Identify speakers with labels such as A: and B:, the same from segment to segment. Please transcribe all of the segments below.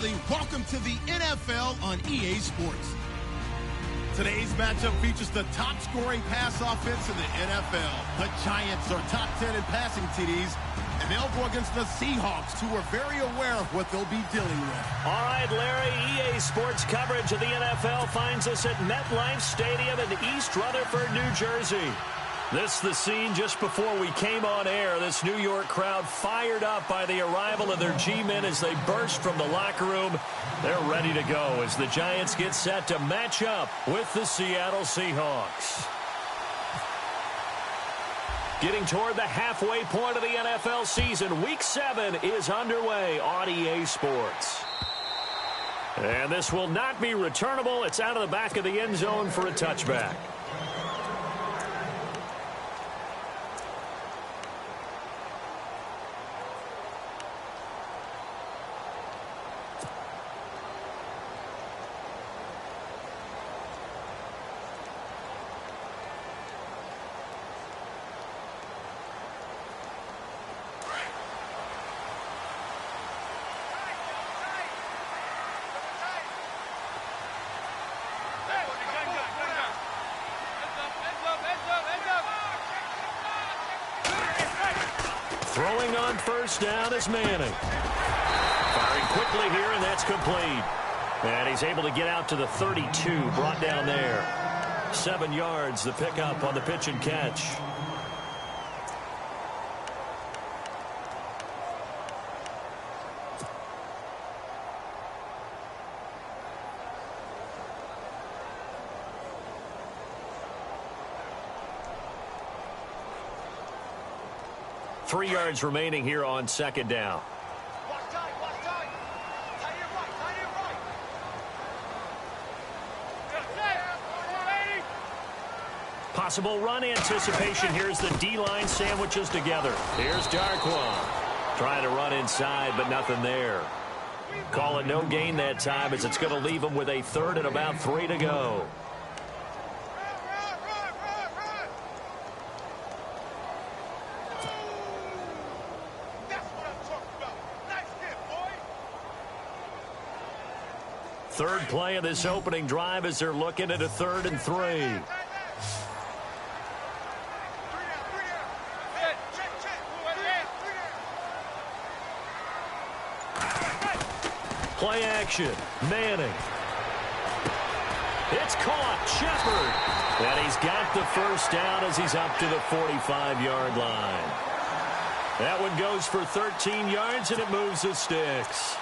A: family, welcome to the NFL on EA Sports. Today's matchup features the top scoring pass offense in the NFL. The Giants are top 10 in passing TDs, and they'll go against the Seahawks, who are very aware of what they'll be dealing with.
B: All right, Larry, EA Sports coverage of the NFL finds us at MetLife Stadium in East Rutherford, New Jersey. This is the scene just before we came on air. This New York crowd fired up by the arrival of their G-men as they burst from the locker room. They're ready to go as the Giants get set to match up with the Seattle Seahawks. Getting toward the halfway point of the NFL season, Week 7 is underway on EA Sports. And this will not be returnable. It's out of the back of the end zone for a touchback. Throwing on first down is Manning. Firing quickly here, and that's complete. And he's able to get out to the 32, brought down there. 7 yards, the pickup on the pitch and catch. Three yards remaining here on second down. Possible run anticipation. Here's the D-line sandwiches together. Here's Darquan. Trying to run inside, but nothing there. Call it no gain that time as it's going to leave him with a third and about 3 to go. Third play of this opening drive as they're looking at a 3rd and 3. Play action. Manning. It's caught. Shepard. And he's got the first down as he's up to the 45-yard line. That one goes for 13 yards, and it moves the sticks.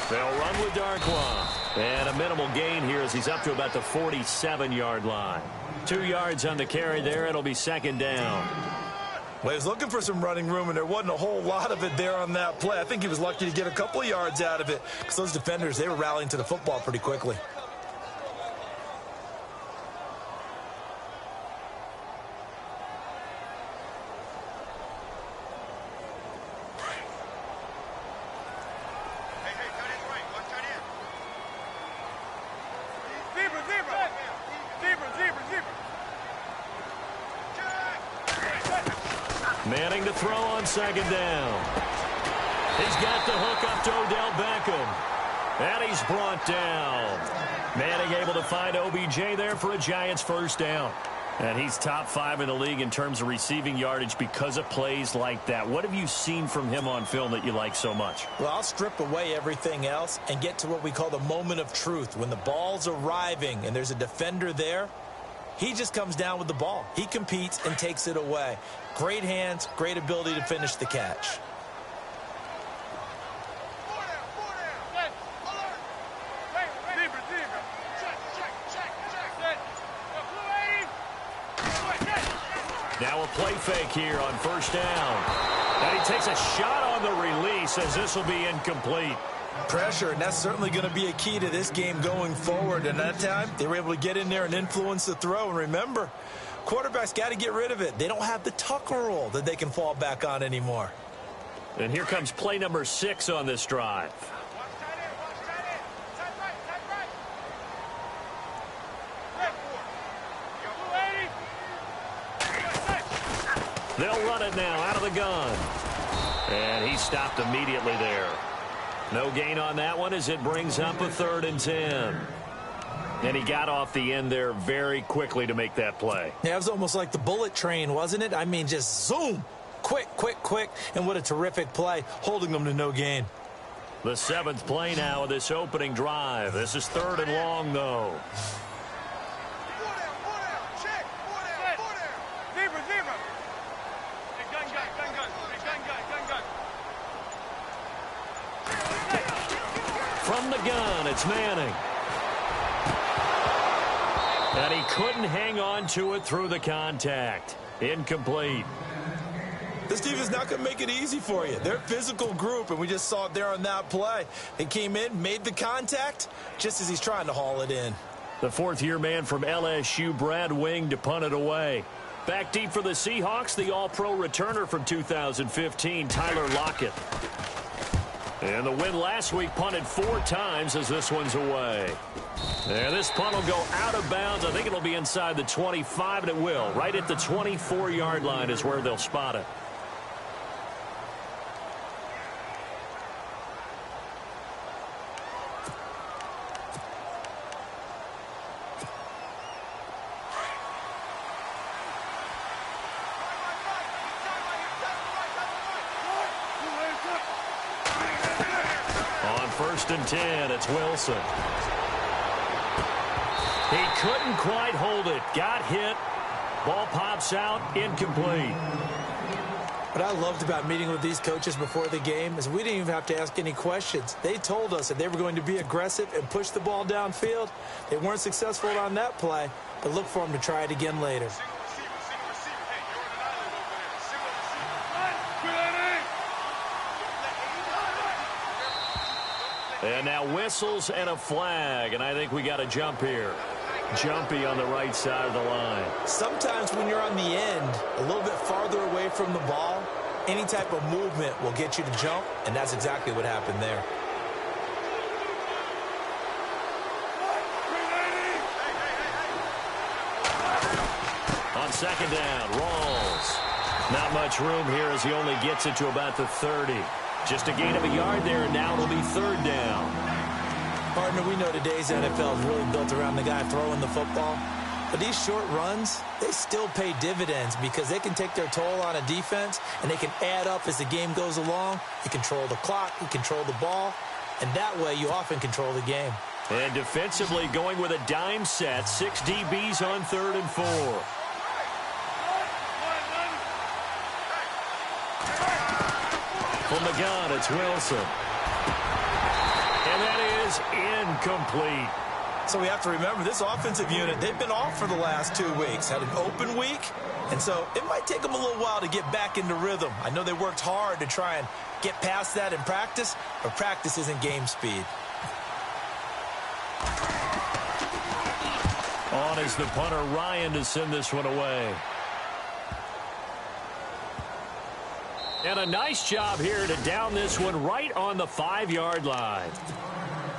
B: They'll run with Darquan. And a minimal gain here as he's up to about the 47-yard line. 2 yards on the carry there. It'll be second down.
C: Well, he was looking for some running room, and there wasn't a whole lot of it there on that play. I think he was lucky to get a couple of yards out of it because those defenders, they were rallying to the football pretty quickly.
B: Manning to throw on second down. He's got the hook up to Odell Beckham. And he's brought down. Manning able to find OBJ there for a Giants first down. And he's top 5 in the league in terms of receiving yardage because of plays like that. What have you seen from him on film that you like so much?
C: Well, I'll strip away everything else and get to what we call the moment of truth. When the ball's arriving and there's a defender there, he just comes down with the ball. He competes and takes it away. Great hands, great ability to finish the catch.
B: Now a play fake here on first down. And he takes a shot on the release as this will be incomplete.
C: Pressure, and that's certainly going to be a key to this game going forward. And that time, they were able to get in there and influence the throw. And remember, Quarterbacks got to get rid of it. They don't have the Tucker rule that they can fall back on anymore.
B: And here comes play number 6 on this drive. They'll run it now out of the gun. And he stopped immediately there. No gain on that one as it brings up a 3rd and 10. And he got off the end there very quickly to make that play.
C: Yeah, it was almost like the bullet train, wasn't it? I mean, just zoom. Quick, quick, quick. And what a terrific play, holding them to no gain.
B: The 7th play now of this opening drive. This is 3rd and long, though. From the gun, it's Manning. And he couldn't hang on to it through the contact. Incomplete.
C: This team is not going to make it easy for you. They're a physical group, and we just saw it there on that play. They came in, made the contact, just as he's trying to haul it in.
B: The 4th-year man from LSU, Brad Wing, to punt it away. Back deep for the Seahawks, the All-Pro returner from 2015, Tyler Lockett. And the win last week punted 4 times as this one's away. And this punt will go out of bounds. I think it'll be inside the 25, and it will. Right at the 24-yard line is where they'll spot it. On 1st and 10, it's Wilson. He couldn't quite hold it. Got hit. Ball pops out. Incomplete.
C: What I loved about meeting with these coaches before the game is we didn't even have to ask any questions. They told us that they were going to be aggressive and push the ball downfield. They weren't successful on that play, but look for them to try it again later.
B: And now whistles and a flag, and I think we got a jump here. Jumpy on the right side of the line.
C: Sometimes when you're on the end, a little bit farther away from the ball, any type of movement will get you to jump, and that's exactly what happened there.
B: On 2nd down, Rawls. Not much room here as he only gets it to about the 30. Just a gain of a yard there, and now it'll be 3rd down.
C: Partner, we know today's NFL is really built around the guy throwing the football. But these short runs, they still pay dividends because they can take their toll on a defense, and they can add up as the game goes along. You control the clock, you control the ball, and that way you often control the game.
B: And defensively going with a dime set, 6 DBs on 3rd and 4. From the gun, it's Wilson. And that is incomplete.
C: So we have to remember this offensive unit, they've been off for the last 2 weeks, had an open week, and so it might take them a little while to get back into rhythm. I know they worked hard to try and get past that in practice, but practice isn't game speed.
B: On is the punter, Ryan, to send this one away. And a nice job here to down this one right on the 5-yard line.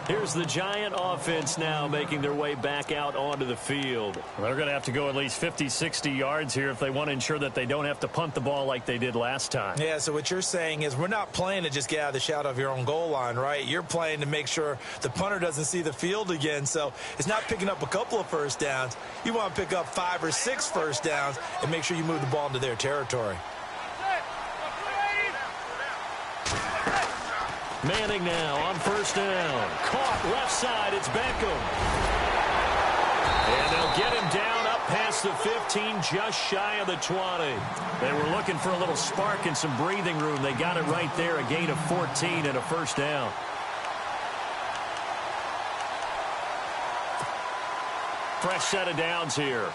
B: Here's the Giant offense now making their way back out onto the field. They're going to have to go at least 50, 60 yards here if they want to ensure that they don't have to punt the ball like they did last time.
C: Yeah, so what you're saying is we're not playing to just get out of the shadow of your own goal line, right? You're playing to make sure the punter doesn't see the field again. So it's not picking up a couple of first downs. You want to pick up 5 or 6 first downs and make sure you move the ball into their territory.
B: Manning now on 1st down. Caught left side. It's Beckham. And they'll get him down up past the 15, just shy of the 20. They were looking for a little spark and some breathing room. They got it right there. A gain of 14 and a 1st down. Fresh set of downs here.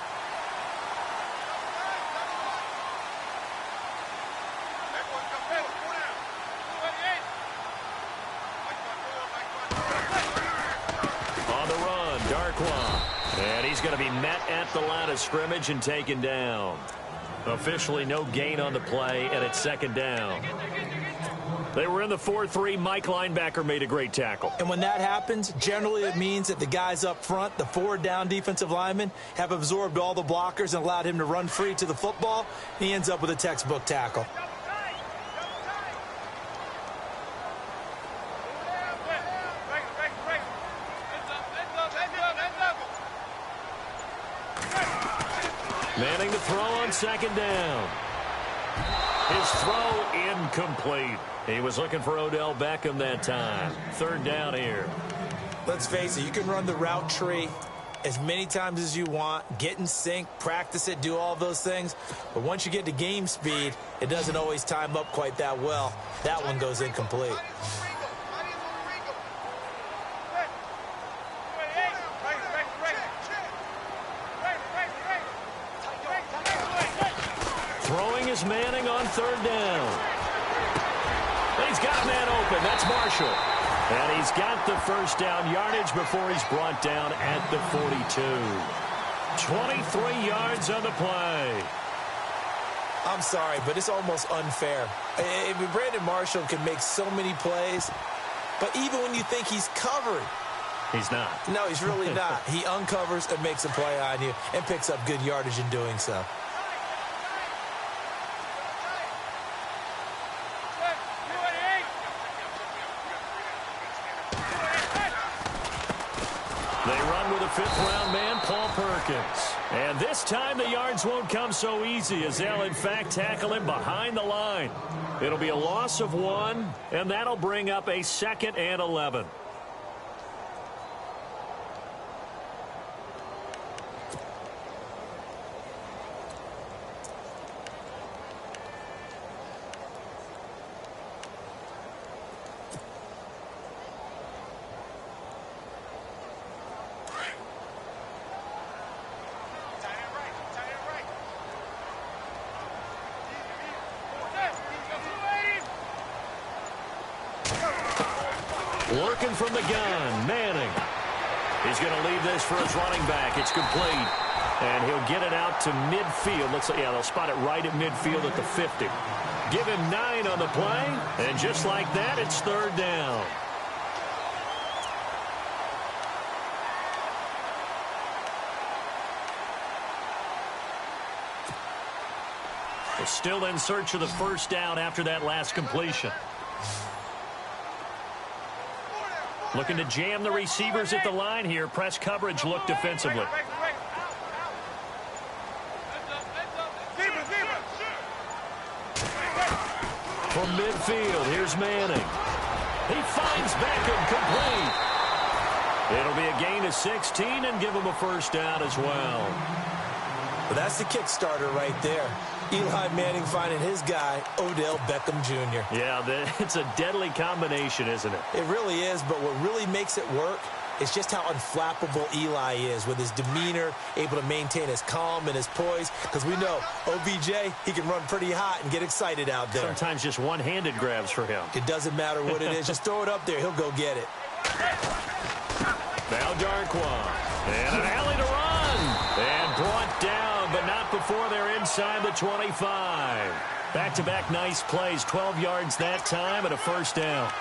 B: And he's going to be met at the line of scrimmage and taken down. Officially no gain on the play, and it's second down. They were in the 4-3. Mike linebacker made a great tackle.
C: And when that happens, generally it means that the guys up front, the forward down defensive linemen, have absorbed all the blockers and allowed him to run free to the football. He ends up with a textbook tackle.
B: Manning to throw on second down. His throw incomplete. He was looking for Odell Beckham that time. Third down here.
C: Let's face it, you can run the route tree as many times as you want, get in sync, practice it, do all those things. But once you get to game speed, it doesn't always time up quite that well. That one goes incomplete.
B: Throwing is Manning on third down. And he's got a man open. That's Marshall. And he's got the first down yardage before he's brought down at the 42. 23 yards on the play.
C: I'm sorry, but it's almost unfair. Brandon Marshall can make so many plays, but even when you think he's covered,
B: he's not.
C: No, he's really not. He uncovers and makes a play on you and picks up good yardage in doing so.
B: Fifth-round man, Paul Perkins. And this time the yards won't come so easy as they'll, in fact, tackle him behind the line. It'll be a loss of 1, and that'll bring up a 2nd and 11. Working from the gun, Manning. He's going to leave this for his running back. It's complete. And he'll get it out to midfield. Looks like, yeah, they'll spot it right at midfield at the 50. Give him 9 on the play. And just like that, it's third down. They're still in search of the first down after that last completion. Looking to jam the receivers at the line here. Press coverage look defensively. From midfield, here's Manning. He finds Beckham complete. It'll be a gain of 16 and give him a first down as well.
C: Well, that's the kickstarter right there. Eli Manning finding his guy, Odell Beckham Jr.
B: Yeah, it's a deadly combination, isn't it?
C: It really is, but what really makes it work is just how unflappable Eli is with his demeanor, able to maintain his calm and his poise, because we know OBJ, he can run pretty hot and get excited out there.
B: Sometimes just one-handed grabs for him.
C: It doesn't matter what it is. Just throw it up there. He'll go get it.
B: Now Darquan. And an alley to run. And brought down, but not before they're inside the 25. Back-to-back nice plays. 12 yards that time and a first down.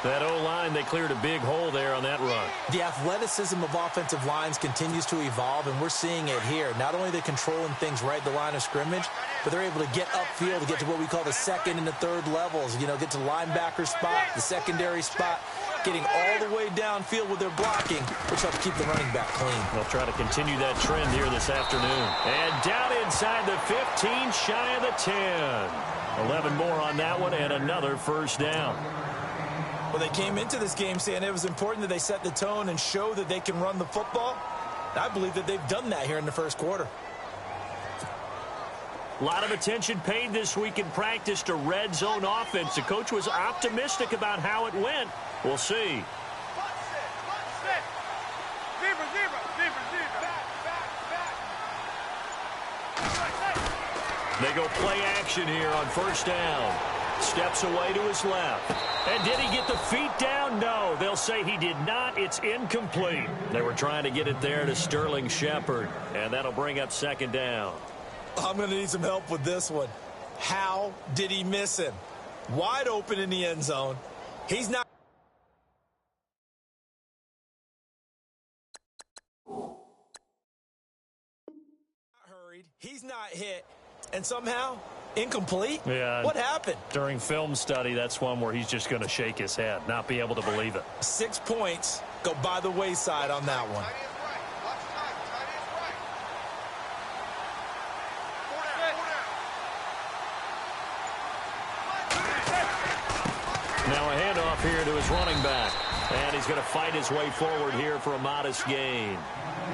B: That O-line, they cleared a big hole there on that run.
C: The athleticism of offensive lines continues to evolve, and we're seeing it here. Not only are they controlling things right at the line of scrimmage, but they're able to get upfield to get to what we call the second and the third levels. You know, get to linebacker spot, the secondary spot, getting all the way downfield with their blocking, which helps keep the running back clean.
B: They'll try to continue that trend here this afternoon. And down inside the 15, shy of the 10. 11 more on that one, and another first down.
C: Well, they came into this game saying it was important that they set the tone and show that they can run the football. I believe that they've done that here in the first quarter.
B: A lot of attention paid this week in practice to red zone offense. The coach was optimistic about how it went. We'll see. They go play action here on first down. Steps away to his left. And did he get the feet down? No. They'll say he did not. It's incomplete. They were trying to get it there to Sterling Shepard. And that'll bring up second down.
C: I'm going to need some help with this one. How did he miss him? Wide open in the end zone. He's not hurried. He's not hit. And somehow, incomplete?
B: Yeah.
C: What happened?
B: During film study, that's one where he's just going to shake his head, not be able to believe it.
C: 6 points go by the wayside on that one.
B: Now a handoff here to his running back. And he's going to fight his way forward here for a modest gain.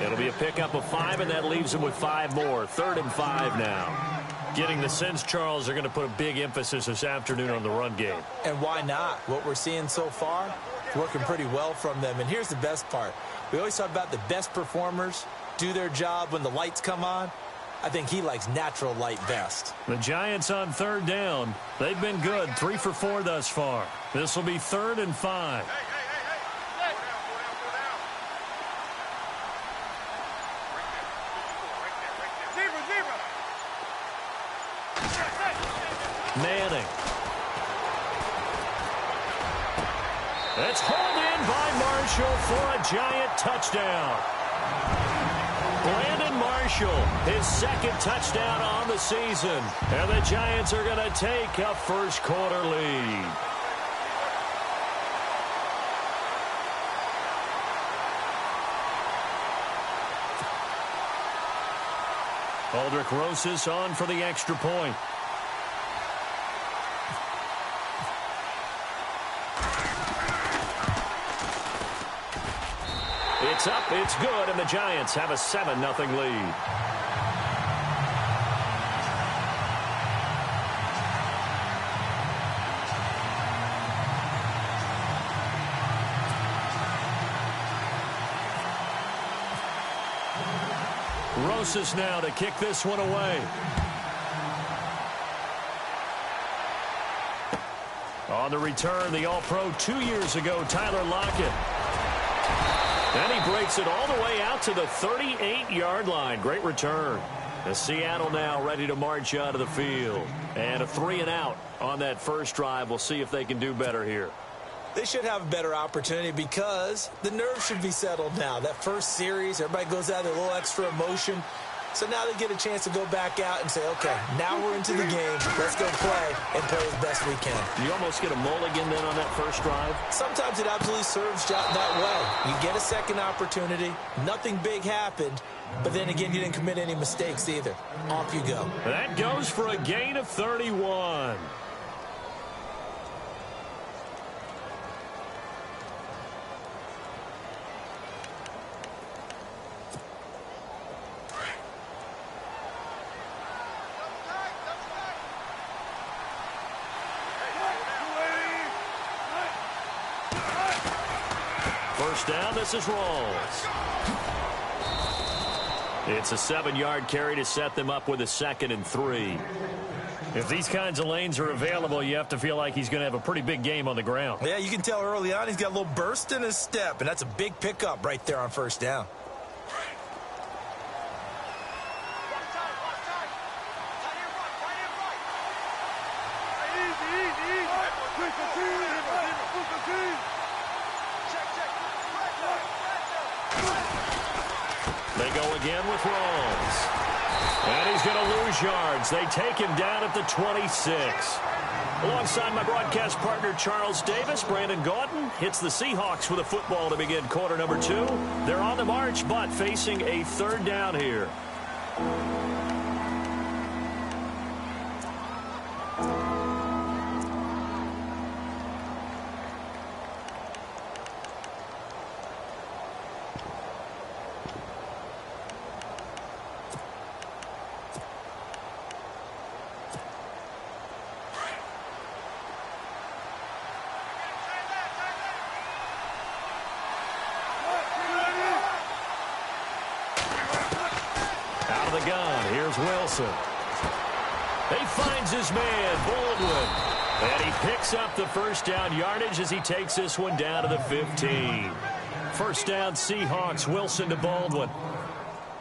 B: It'll be a pickup of 5, and that leaves him with 5 more. 3rd and 5 now. Getting the sense, Charles, are going to put a big emphasis this afternoon on the run game.
C: And why not? What we're seeing so far, working pretty well from them. And here's the best part. We always talk about the best performers do their job when the lights come on. I think he likes natural light best.
B: The Giants on 3rd down. They've been good, 3 for 4 thus far. This will be 3rd and 5. Manning. It's hauled in by Marshall for a Giant touchdown. Brandon Marshall, his 2nd touchdown on the season. And the Giants are going to take a first-quarter lead. Aldrick Rosas on for the extra point. It's up, it's good, and the Giants have a 7-0 lead. Rosas now to kick this one away. On the return, the All-Pro 2 years ago, Tyler Lockett. And he breaks it all the way out to the 38-yard line. Great return. The Seattle now ready to march out of the field. And a 3-and-out on that first drive. We'll see if they can do better here.
C: They should have a better opportunity because the nerves should be settled now. That first series, everybody goes out with a little extra emotion. So now they get a chance to go back out and say, okay, now we're into the game. Let's go play and play as best we can.
B: You almost get a mulligan then on that first drive?
C: Sometimes it absolutely serves that way. You get a second opportunity. Nothing big happened. But then again, you didn't commit any mistakes either. Off you go.
B: That goes for a gain of 31. First down, this is Rawls. It's a 7-yard carry to set them up with a 2nd and 3. If these kinds of lanes are available, you have to feel like he's going to have a pretty big game on the ground.
C: Yeah, you can tell early on he's got a little burst in his step, and that's a big pickup right there on first down.
B: They go again with Rawls. And he's going to lose yards. They take him down at the 26. Alongside my broadcast partner, Charles Davis, Brandon Gaudin hits the Seahawks with a football to begin quarter number 2. They're on the march, but facing a 3rd down here. Out of the gun, here's Wilson. He finds his man, Baldwin. And he picks up the first down yardage as he takes this one down to the 15. First down, Seahawks. Wilson to Baldwin.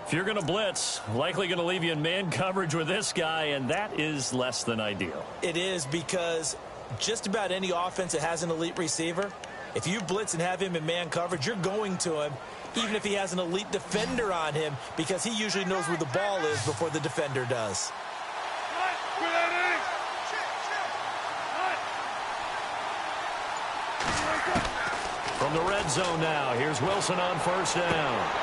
B: If you're going to blitz, likely going to leave you in man coverage with this guy, and that is less than ideal.
C: It is, because just about any offense that has an elite receiver, if you blitz and have him in man coverage, you're going to him, even if he has an elite defender on him, because he usually knows where the ball is before the defender does.
B: From the red zone now, here's Wilson on first down.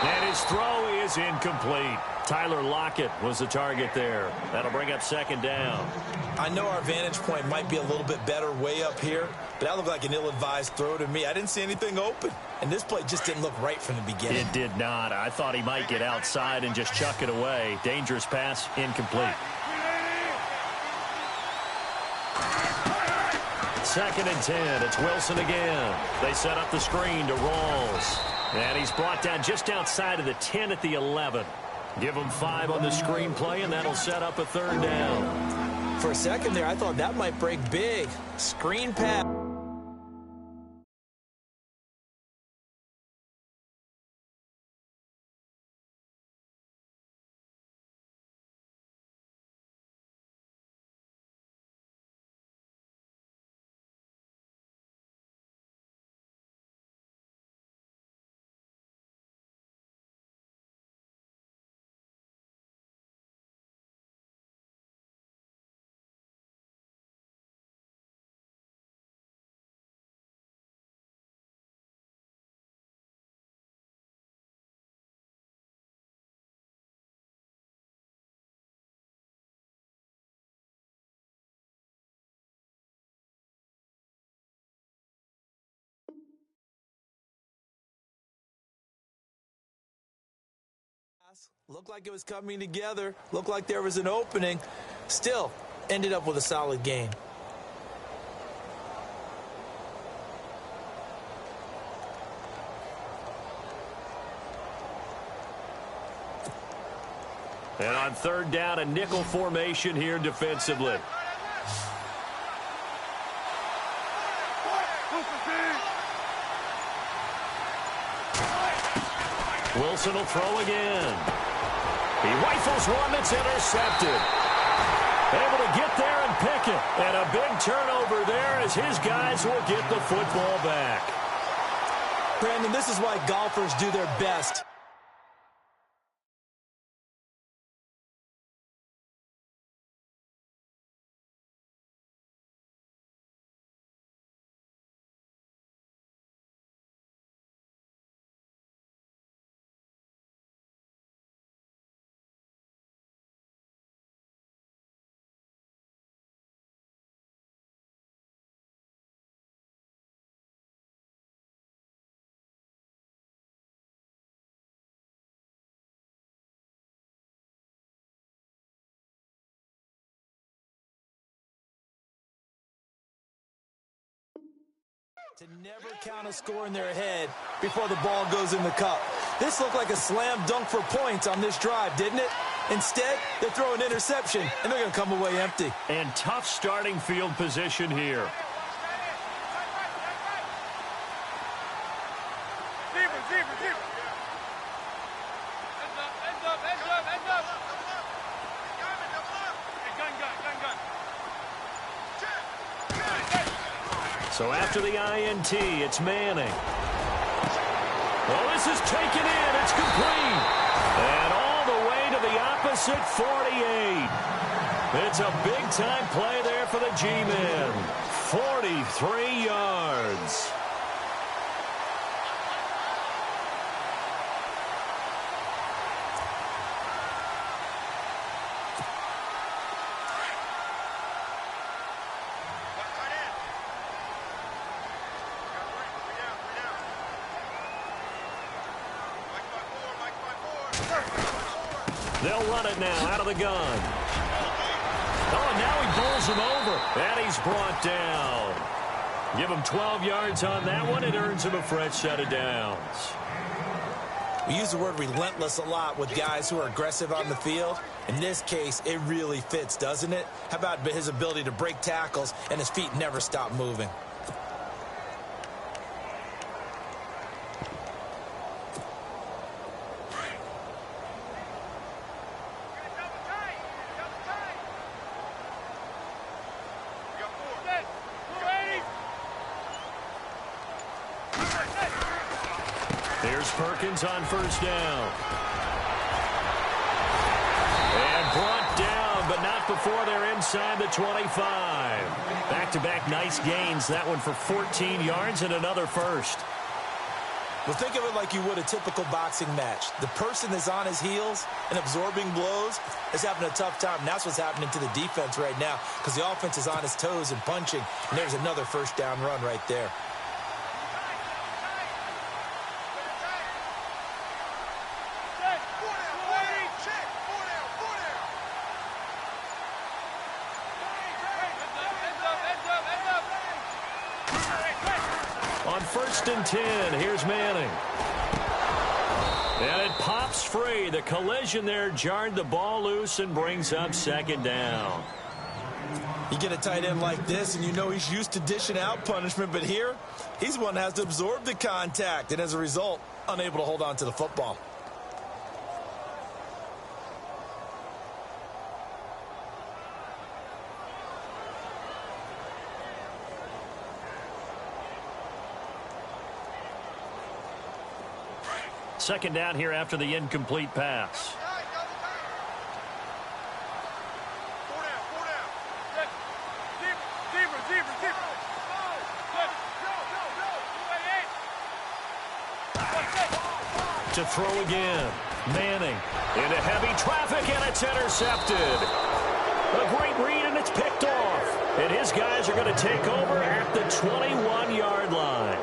B: And his throw is incomplete. Tyler Lockett was the target there. That'll bring up second down.
C: I know our vantage point might be a little bit better way up here, but that looked like an ill-advised throw to me. I didn't see anything open, and this play just didn't look right from the beginning.
B: It did not. I thought he might get outside and just chuck it away. Dangerous pass, incomplete. Second and 10. It's Wilson again. They set up the screen to Rawls. And he's brought down just outside of the 10 at the 11. Give him 5 on the screen play, and that'll set up a third down.
C: For a second there, I thought that might break big. Screen pass. Looked like it was coming together. Looked like there was an opening. Still, ended up with a solid game.
B: And on third down, a nickel formation here defensively. Wilson will throw again. He rifles one that's intercepted. Able to get there and pick it. And a big turnover there as his guys will get the football back.
C: Brandon, this is why golfers do their best. To never count a score in their head before the ball goes in the cup. This looked like a slam dunk for points on this drive, didn't it? Instead, they throw an interception, and they're going to come away empty.
B: And tough starting field position here. So after the INT, it's Manning. Well, this is taken in. It's complete. And all the way to the opposite 48. It's a big-time play there for the G-men. 43 yards. They'll run it now out of the gun. Oh, and now he bowls him over. And he's brought down. Give him 12 yards on that one. It earns him a fresh set of downs.
C: We use the word relentless a lot with guys who are aggressive on the field. In this case, it really fits, doesn't it? How about his ability to break tackles and his feet never stop moving?
B: Here's Perkins on first down. And brought down, but not before they're inside the 25. Back-to-back nice gains. That one for 14 yards and another first.
C: Well, think of it like you would a typical boxing match. The person that's on his heels and absorbing blows is having a tough time. And that's what's happening to the defense right now because the offense is on his toes and punching. And there's another first down run right there.
B: On 1st and 10, here's Manning. And it pops free. The collision there jarred the ball loose and brings up 2nd down.
C: You get a tight end like this, and you know he's used to dishing out punishment, but here, he's the one that has to absorb the contact, and as a result, unable to hold on to the football.
B: Second down here after the incomplete pass. To throw again. Manning into heavy traffic, and it's intercepted. A great read, and it's picked off. And his guys are going to take over at the 21-yard line.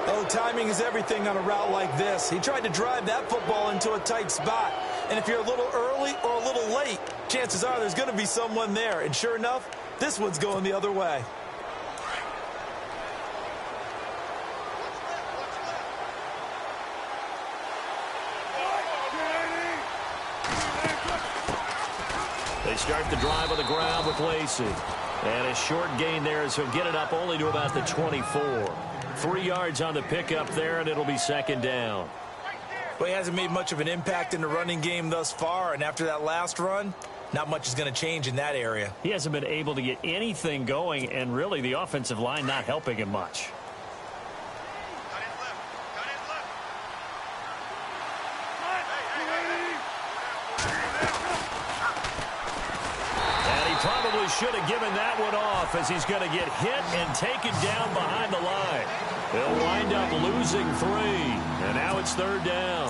C: Oh, timing is everything on a route like this. He tried to drive that football into a tight spot. And if you're a little early or a little late, chances are there's going to be someone there. And sure enough, this one's going the other way.
B: They start the drive on the ground with Lacey. And a short gain there as he'll get it up only to about the 24. 3 yards on the pickup there, and it'll be 2nd down.
C: Well, he hasn't made much of an impact in the running game thus far, and after that last run, not much is going to change in that area.
B: He hasn't been able to get anything going, and really the offensive line not helping him much. Probably should have given that one off as he's going to get hit and taken down behind the line. They'll wind up losing 3, and now it's 3rd down.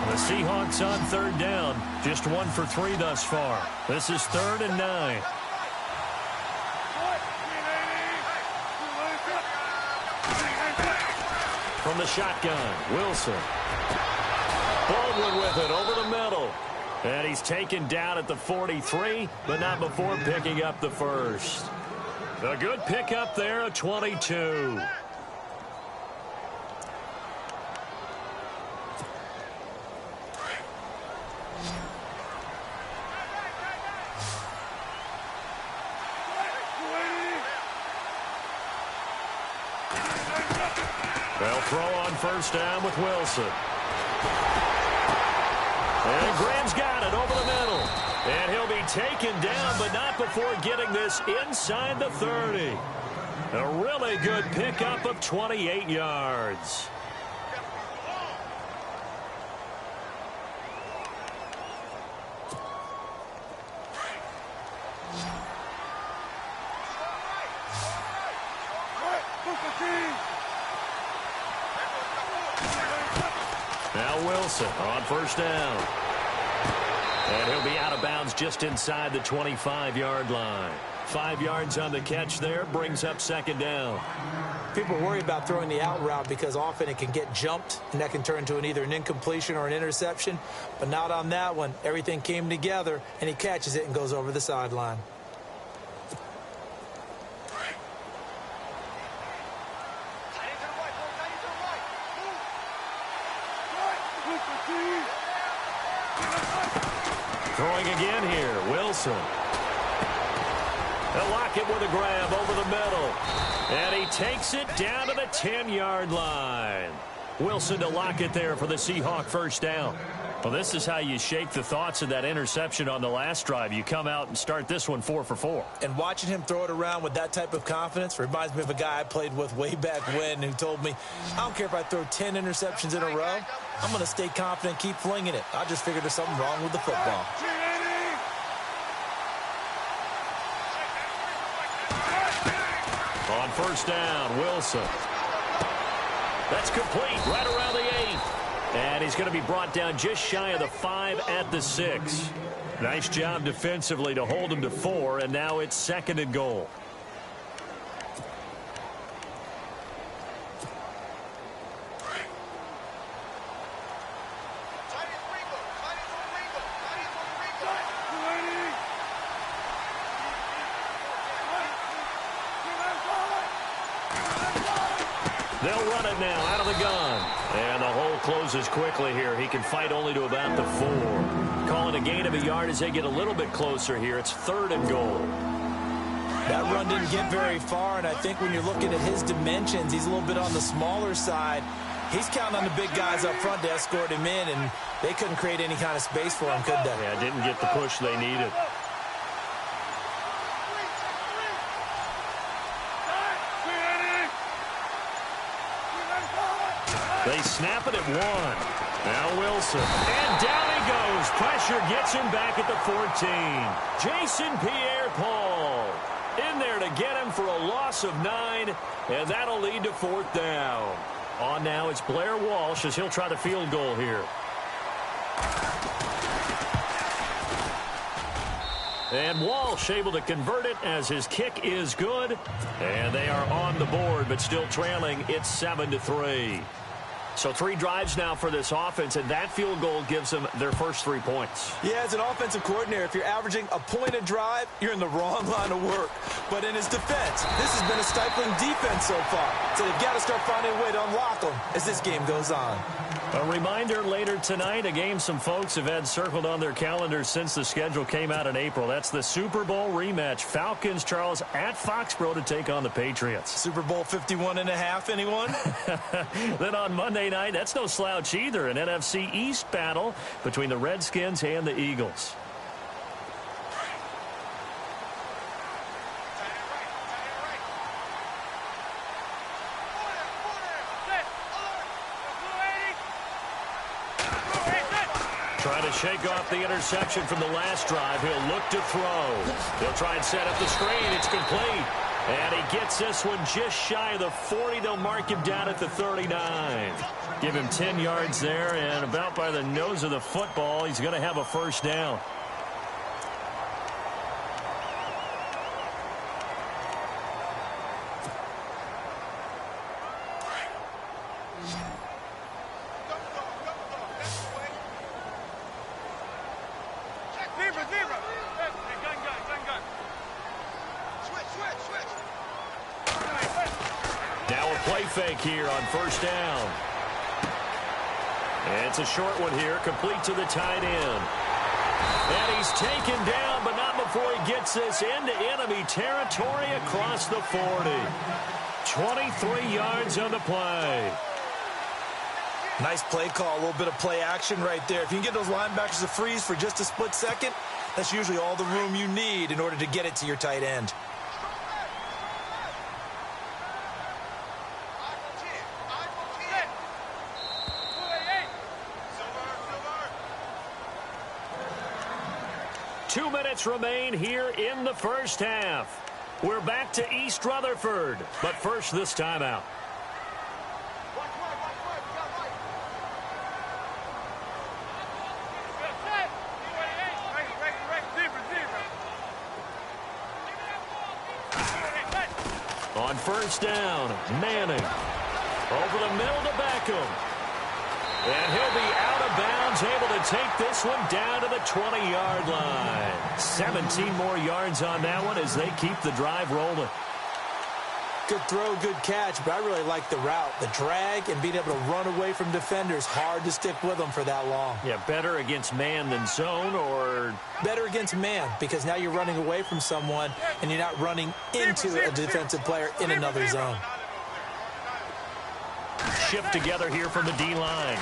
B: The Seahawks on 3rd down, just 1 for 3 thus far. This is 3rd and 9. From the shotgun, Wilson. Baldwin with it over the middle. And he's taken down at the 43, but not before picking up the first. A good pickup there, a 22. They'll throw on first down with Wilson. And Graham's got it over the middle. And he'll be taken down, but not before getting this inside the 30. A really good pickup of 28 yards. Now Wilson on first down. And he'll be out of bounds just inside the 25-yard line. 5 yards on the catch there, brings up 2nd down.
C: People worry about throwing the out route because often it can get jumped, and that can turn into either an incompletion or an interception. But not on that one. Everything came together, and he catches it and goes over the sideline.
B: Throwing again here, Wilson. They'll lock it with a grab over the middle. And he takes it down to the 10-yard line. Wilson to lock it there for the Seahawk first down. Well, this is how you shake the thoughts of that interception on the last drive. You come out and start this one 4 for 4.
C: And watching him throw it around with that type of confidence reminds me of a guy I played with way back when who told me, I don't care if I throw 10 interceptions in a row. I'm going to stay confident, keep flinging it. I just figured there's something wrong with the football.
B: On first down, Wilson. That's complete right around the 8. And he's going to be brought down just shy of the 5 at the 6. Nice job defensively to hold him to 4, and now it's 2nd and goal. They'll run it now out of the gun. And the hole closes quickly here. He can fight only to about the 4. Calling a gain of a yard as they get a little bit closer here. It's 3rd and goal.
C: That run didn't get very far, and I think when you're looking at his dimensions, he's a little bit on the smaller side. He's counting on the big guys up front to escort him in, and they couldn't create any kind of space for him, could they?
B: Yeah, didn't get the push they needed. They snap it at 1. Now Wilson. And down he goes. Pressure gets him back at the 14. Jason Pierre-Paul in there to get him for a loss of 9. And that'll lead to 4th down. On now it's Blair Walsh as he'll try the field goal here. And Walsh able to convert it as his kick is good. And they are on the board but still trailing. It's 7-3. So 3 drives now for this offense, and that field goal gives them their first 3 points.
C: Yeah, as an offensive coordinator, if you're averaging a point a drive, you're in the wrong line of work. But in his defense, this has been a stifling defense so far. So they've got to start finding a way to unlock them as this game goes on.
B: A reminder later tonight, a game some folks have had circled on their calendars since the schedule came out in April. That's the Super Bowl rematch. Falcons, Charles, at Foxborough to take on the Patriots.
C: Super Bowl 51.5, anyone?
B: Then on Monday night, that's no slouch either. An NFC East battle between the Redskins and the Eagles. Trying to shake off the interception from the last drive. He'll look to throw. They'll try and set up the screen. It's complete. And he gets this one just shy of the 40. They'll mark him down at the 39. Give him 10 yards there, and about by the nose of the football, he's going to have a first down. Now a play fake here on first down. And it's a short one here, complete to the tight end. And he's taken down, but not before he gets this into enemy territory across the 40. 23 yards on the play.
C: Nice play call, a little bit of play action right there. If you can get those linebackers to freeze for just a split second, that's usually all the room you need in order to get it to your tight end.
B: Two minutes remain here in the first half. We're back to East Rutherford, but first this timeout. On first down, Manning. Over the middle to Beckham. And he'll be out of bounds, able to take this one down to the 20-yard line. 17 more yards on that one as they keep the drive rolling.
C: Good throw, good catch, but I really like the route. The drag and being able to run away from defenders, hard to stick with them for that long.
B: Yeah, better against man than zone, or?
C: Better against man, because now you're running away from someone and you're not running into a defensive player in another zone.
B: Shift together here from the D-line.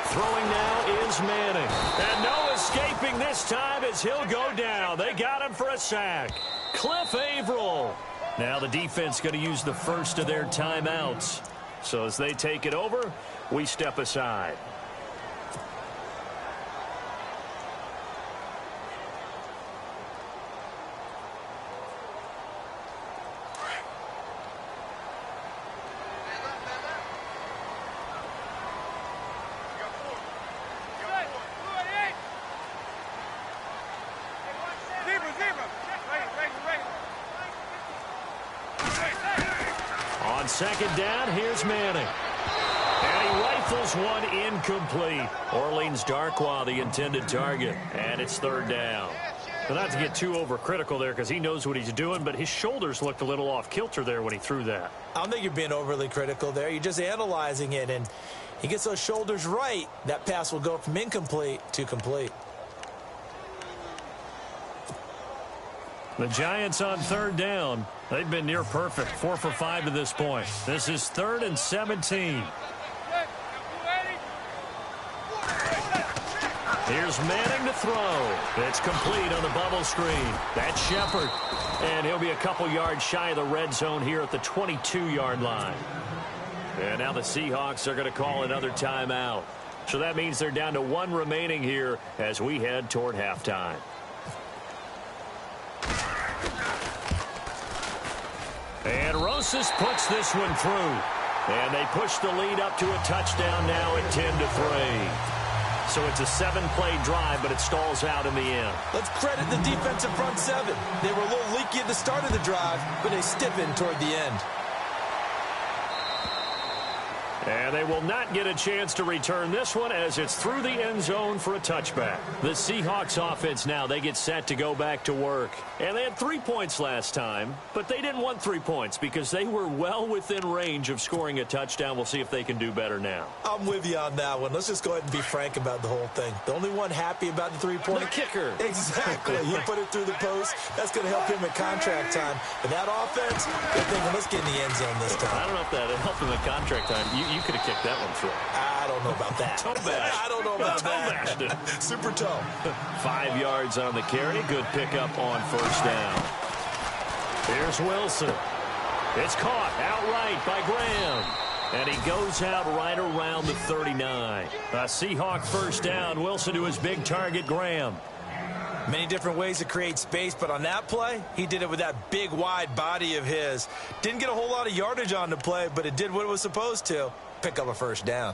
B: Throwing now is Manning. And no escaping this time as he'll go down. They got him for a sack. Cliff Averill. Now the defense going to use the first of their timeouts. So as they take it over, we step aside. On second down, here's Manning. And he rifles one incomplete. Orleans Darkwa, the intended target. And it's third down. Well, not to get too overcritical there because he knows what he's doing, but his shoulders looked a little off kilter there when he threw that.
C: I don't think you're being overly critical there. You're just analyzing it, and he gets those shoulders right. That pass will go from incomplete to complete.
B: The Giants on third down. They've been near perfect. 4 for 5 to this point. This is 3rd and 17. Here's Manning to throw. It's complete on the bubble screen. That's Shepard. And he'll be a couple yards shy of the red zone here at the 22-yard line. And now the Seahawks are going to call another timeout. So that means they're down to 1 remaining here as we head toward halftime. And Rosas puts this one through. And they push the lead up to a touchdown now at 10-3. So it's a 7-play drive, but it stalls out in the end.
C: Let's credit the defensive front 7. They were a little leaky at the start of the drive, but they stiffened toward the end.
B: And they will not get a chance to return this one as it's through the end zone for a touchback. The Seahawks offense now, they get set to go back to work. And they had 3 points last time, but they didn't want 3 points because they were well within range of scoring a touchdown. We'll see if they can do better now.
C: I'm with you on that one. Let's just go ahead and be frank about the whole thing. The only one happy about the 3-point.
B: The kicker.
C: Exactly. You put it through the post. That's going to help him at contract time. But that offense, they're thinking, let's get in the end zone this time.
B: I don't know if that helped him at contract time. You could have kicked that one through.
C: I don't know about that. I don't know about that. Super toe.
B: 5 yards on the carry. Good pickup on first down. Here's Wilson. It's caught outright by Graham. And he goes out right around the 39. A Seahawk first down. Wilson to his big target, Graham.
C: Many different ways to create space, but on that play, he did it with that big, wide body of his. Didn't get a whole lot of yardage on the play, but it did what it was supposed to. Pick up a first down.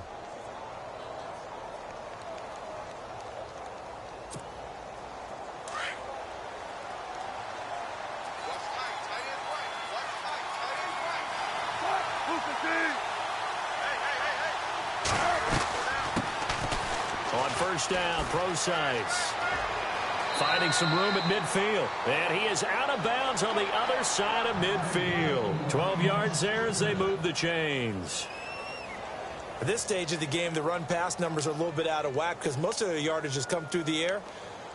B: On first down, Procise finding some room at midfield. And he is out of bounds on the other side of midfield. 12 yards there as they move the chains.
C: At this stage of the game, the run-pass numbers are a little bit out of whack because most of the yardage has come through the air.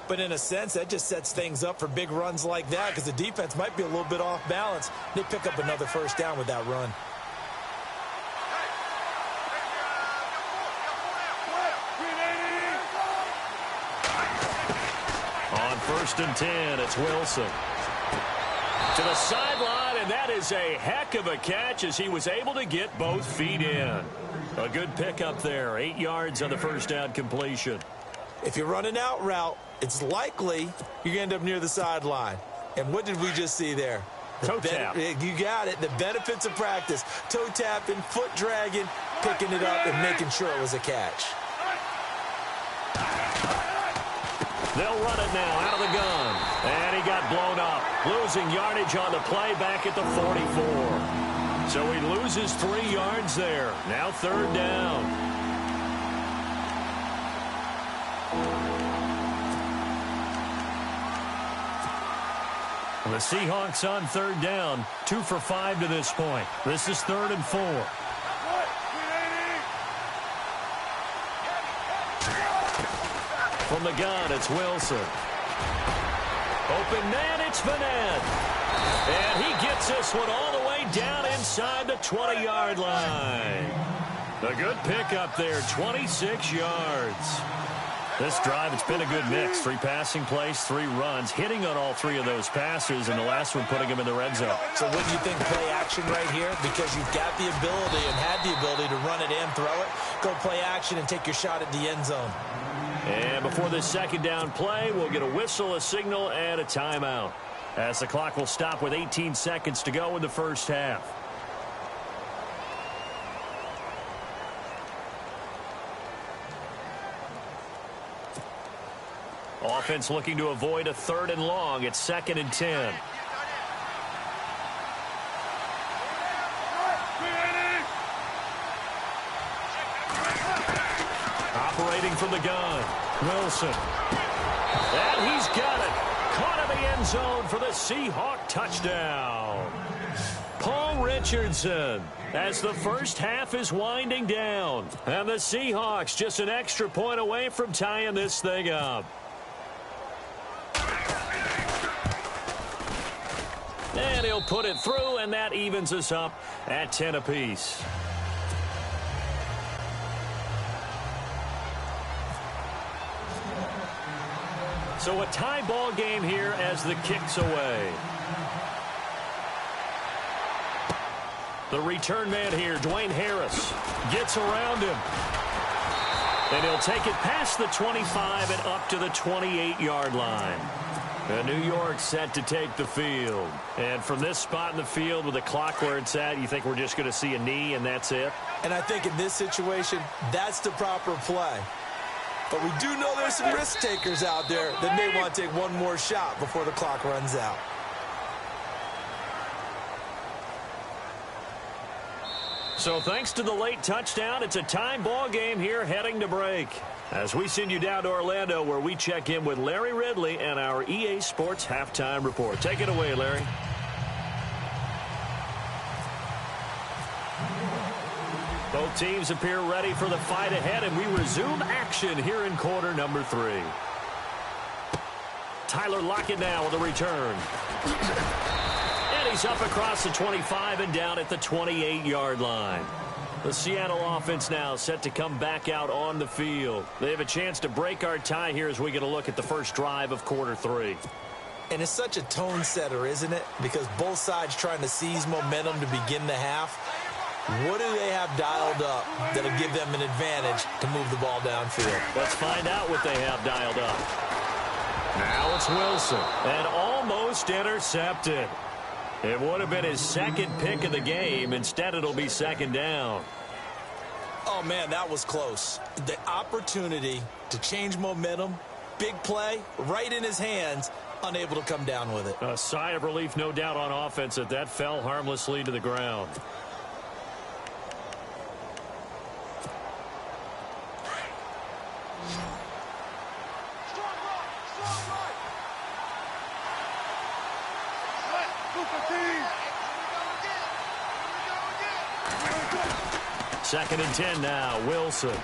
C: But in a sense, that just sets things up for big runs like that because the defense might be a little bit off balance. They pick up another first down with that run.
B: On first and 10, it's Wilson. To the sideline, and that is a heck of a catch as he was able to get both feet in. A good pickup there. 8 yards on the first down completion.
C: If you're running out route, it's likely you're going to end up near the sideline. And what did we just see there?
B: Toe tap.
C: You got it. The benefits of practice. Toe tapping, foot dragging, picking it up, and making sure it was a catch.
B: They'll run it now out of the gun. And he got blown up. Losing yardage on the play back at the 44. So he loses 3 yards there. Now third down. The Seahawks on third down, 2 for 5 to this point. This is 3rd and 4. From the gun, it's Wilson. Open man, it's Vanette. And he gets this one all the way down inside the 20-yard line. A good pickup there, 26 yards. This drive, it's been a good mix. 3 passing plays, 3 runs, hitting on all 3 of those passes, and the last one putting him in the red zone.
C: So what do you think play action right here? Because you've got the ability and had the ability to run it and throw it. Go play action and take your shot at the end zone.
B: And before this second down play, we'll get a whistle, a signal, and a timeout, as the clock will stop with 18 seconds to go in the first half. Offense looking to avoid a 3rd and long. It's 2nd and 10. Operating from the gun, Wilson. And he's got it. Caught in the end zone for the Seahawk touchdown. Paul Richardson, as the first half is winding down. And the Seahawks just an extra point away from tying this thing up. And he'll put it through, and that evens us up at 10 apiece. So a tie ball game here as the kick's away. The return man here, Dwayne Harris, gets around him. And he'll take it past the 25 and up to the 28-yard line. And New York set to take the field. And from this spot in the field with the clock where it's at, you think we're just going to see a knee and that's it?
C: And I think in this situation, that's the proper play. But we do know there's some risk takers out there that may want to take one more shot before the clock runs out.
B: So thanks to the late touchdown, it's a time ball game here heading to break. As we send you down to Orlando, where we check in with Larry Ridley and our EA Sports Halftime Report. Take it away, Larry. Both teams appear ready for the fight ahead, and we resume action here in quarter number 3. Tyler Lockett now with a return. And he's up across the 25 and down at the 28-yard line. The Seattle offense now set to come back out on the field. They have a chance to break our tie here as we get a look at the first drive of quarter 3.
C: And it's such a tone setter, isn't it? Because both sides trying to seize momentum to begin the half. What do they have dialed up that'll give them an advantage to move the ball downfield?
B: Let's find out what they have dialed up. Now it's Wilson, and almost intercepted. It would have been his second pick of the game. Instead, it'll be second down.
C: Oh, man, that was close. The opportunity to change momentum, big play, right in his hands, unable to come down with it.
B: A sigh of relief, no doubt, on offense that fell harmlessly to the ground. Second and 10 now, Wilson. And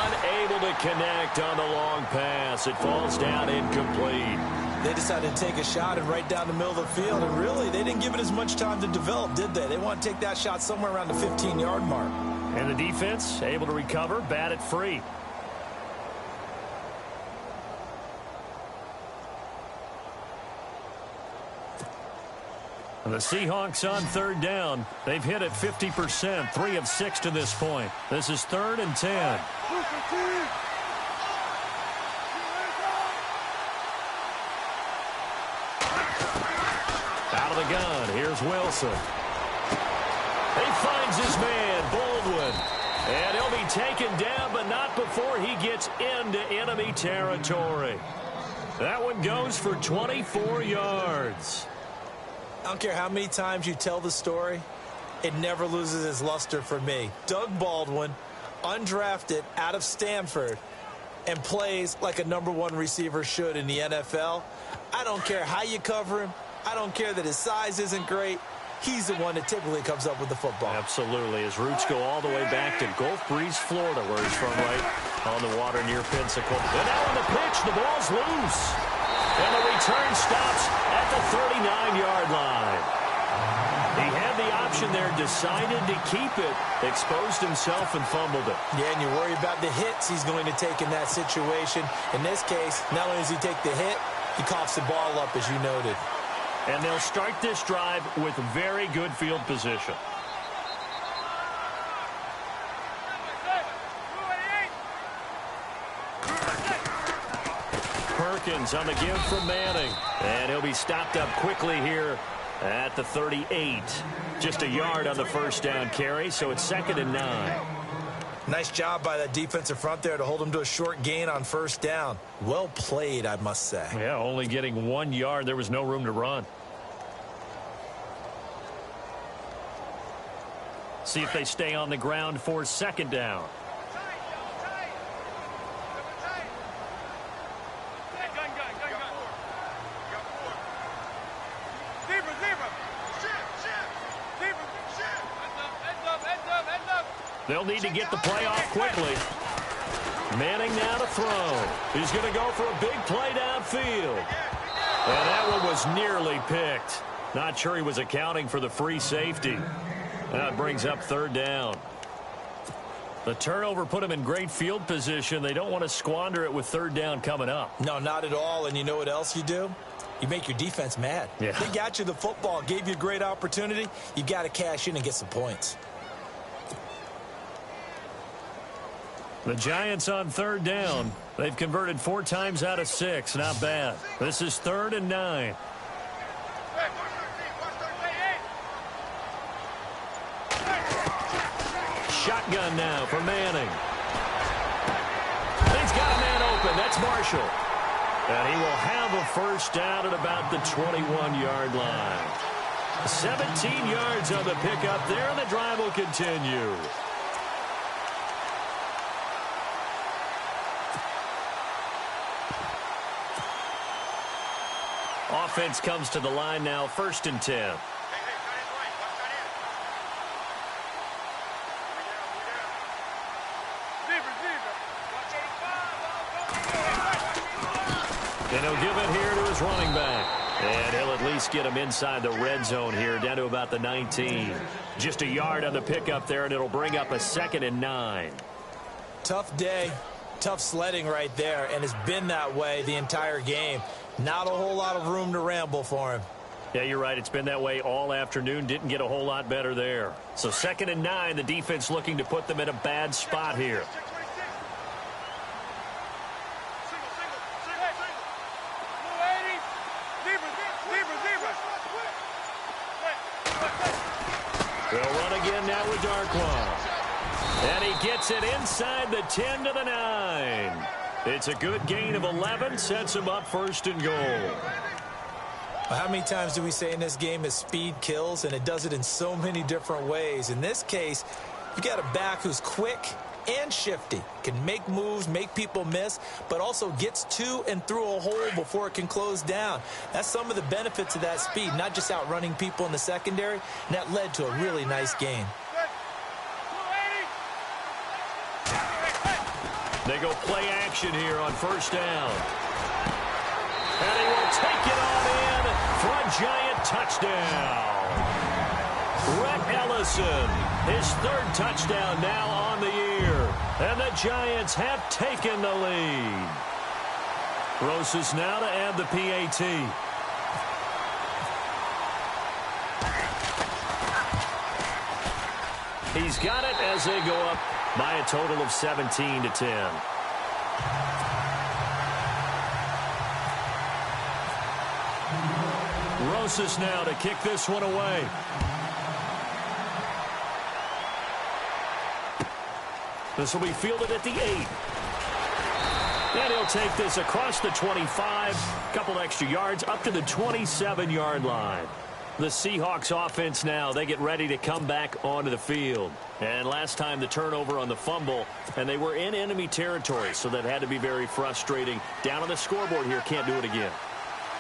B: unable to connect on the long pass. It falls down incomplete.
C: They decided to take a shot and right down the middle of the field, and really, they didn't give it as much time to develop, did they? They want to take that shot somewhere around the 15-yard mark.
B: And the defense able to recover, bat it free. And the Seahawks on third down. They've hit it 50%, 3 of 6 to this point. This is 3rd and 10. Out of the gun, here's Wilson. He finds his man, Baldwin. And he'll be taken down, but not before he gets into enemy territory. That one goes for 24 yards.
C: I don't care how many times you tell the story, it never loses its luster for me. Doug Baldwin, undrafted out of Stanford, and plays like a #1 receiver should in the NFL. I don't care how you cover him. I don't care that his size isn't great. He's the one that typically comes up with the football.
B: Absolutely. His roots go all the way back to Gulf Breeze, Florida, where he's from, right on the water near Pensacola. And now on the pitch, the ball's loose. And the return stops at the 39-yard line. He had the option there, decided to keep it, exposed himself and fumbled it.
C: Yeah, and you worry about the hits he's going to take in that situation. In this case, not only does he take the hit, he coughs the ball up, as you noted.
B: And they'll start this drive with very good field position. Perkins on the give from Manning. And he'll be stopped up quickly here at the 38. Just a yard on the first down carry, so it's 2nd and 9.
C: Nice job by that defensive front there to hold him to a short gain on first down. Well played, I must say.
B: Yeah, only getting 1 yard. There was no room to run. See if they stay on the ground for 2nd down. They'll need to get the play off quickly. Manning now to throw. He's going to go for a big play downfield. And that one was nearly picked. Not sure he was accounting for the free safety. That brings up 3rd down. The turnover put him in great field position. They don't want to squander it with 3rd down coming up.
C: No, not at all. And you know what else you do? You make your defense mad.
B: Yeah.
C: They got you the football, gave you a great opportunity. You got to cash in and get some points.
B: The Giants on 3rd down. They've converted 4 times out of 6. Not bad. This is 3rd and 9. Shotgun now for Manning. He's got a man open. That's Marshall. And he will have a first down at about the 21-yard line. 17 yards on the pickup there, and the drive will continue. Offense comes to the line now, 1st and 10. And he'll give it here to his running back. And he'll at least get him inside the red zone here, down to about the 19. Just a yard on the pickup there, and it'll bring up a 2nd and 9.
C: Tough day, tough sledding right there, and it's been that way the entire game. Not a whole lot of room to ramble for him.
B: Yeah, you're right. It's been that way all afternoon. Didn't get a whole lot better there. So 2nd and 9, the defense looking to put them in a bad spot here. They'll run again now with Darkwa. And he gets it inside the 10 to the 9. It's a good gain of 11, sets him up 1st and goal.
C: Well, how many times do we say in this game that speed kills, and it does it in so many different ways? In this case, you got a back who's quick and shifty, can make moves, make people miss, but also gets to and through a hole before it can close down. That's some of the benefits of that speed, not just outrunning people in the secondary, and that led to a really nice gain.
B: They go play action here on 1st down. And he will take it on in for a Giant touchdown. Rhett Ellison, his 3rd touchdown now on the year. And the Giants have taken the lead. Rosas now to add the PAT. He's got it as they go up by a total of 17 to 10. Rosas now to kick this one away. This will be fielded at the 8. And he'll take this across the 25, couple extra yards, up to the 27-yard line. The Seahawks offense now, they get ready to come back onto the field. And last time the turnover on the fumble, and they were in enemy territory, so that had to be very frustrating. Down on the scoreboard here, can't do it again.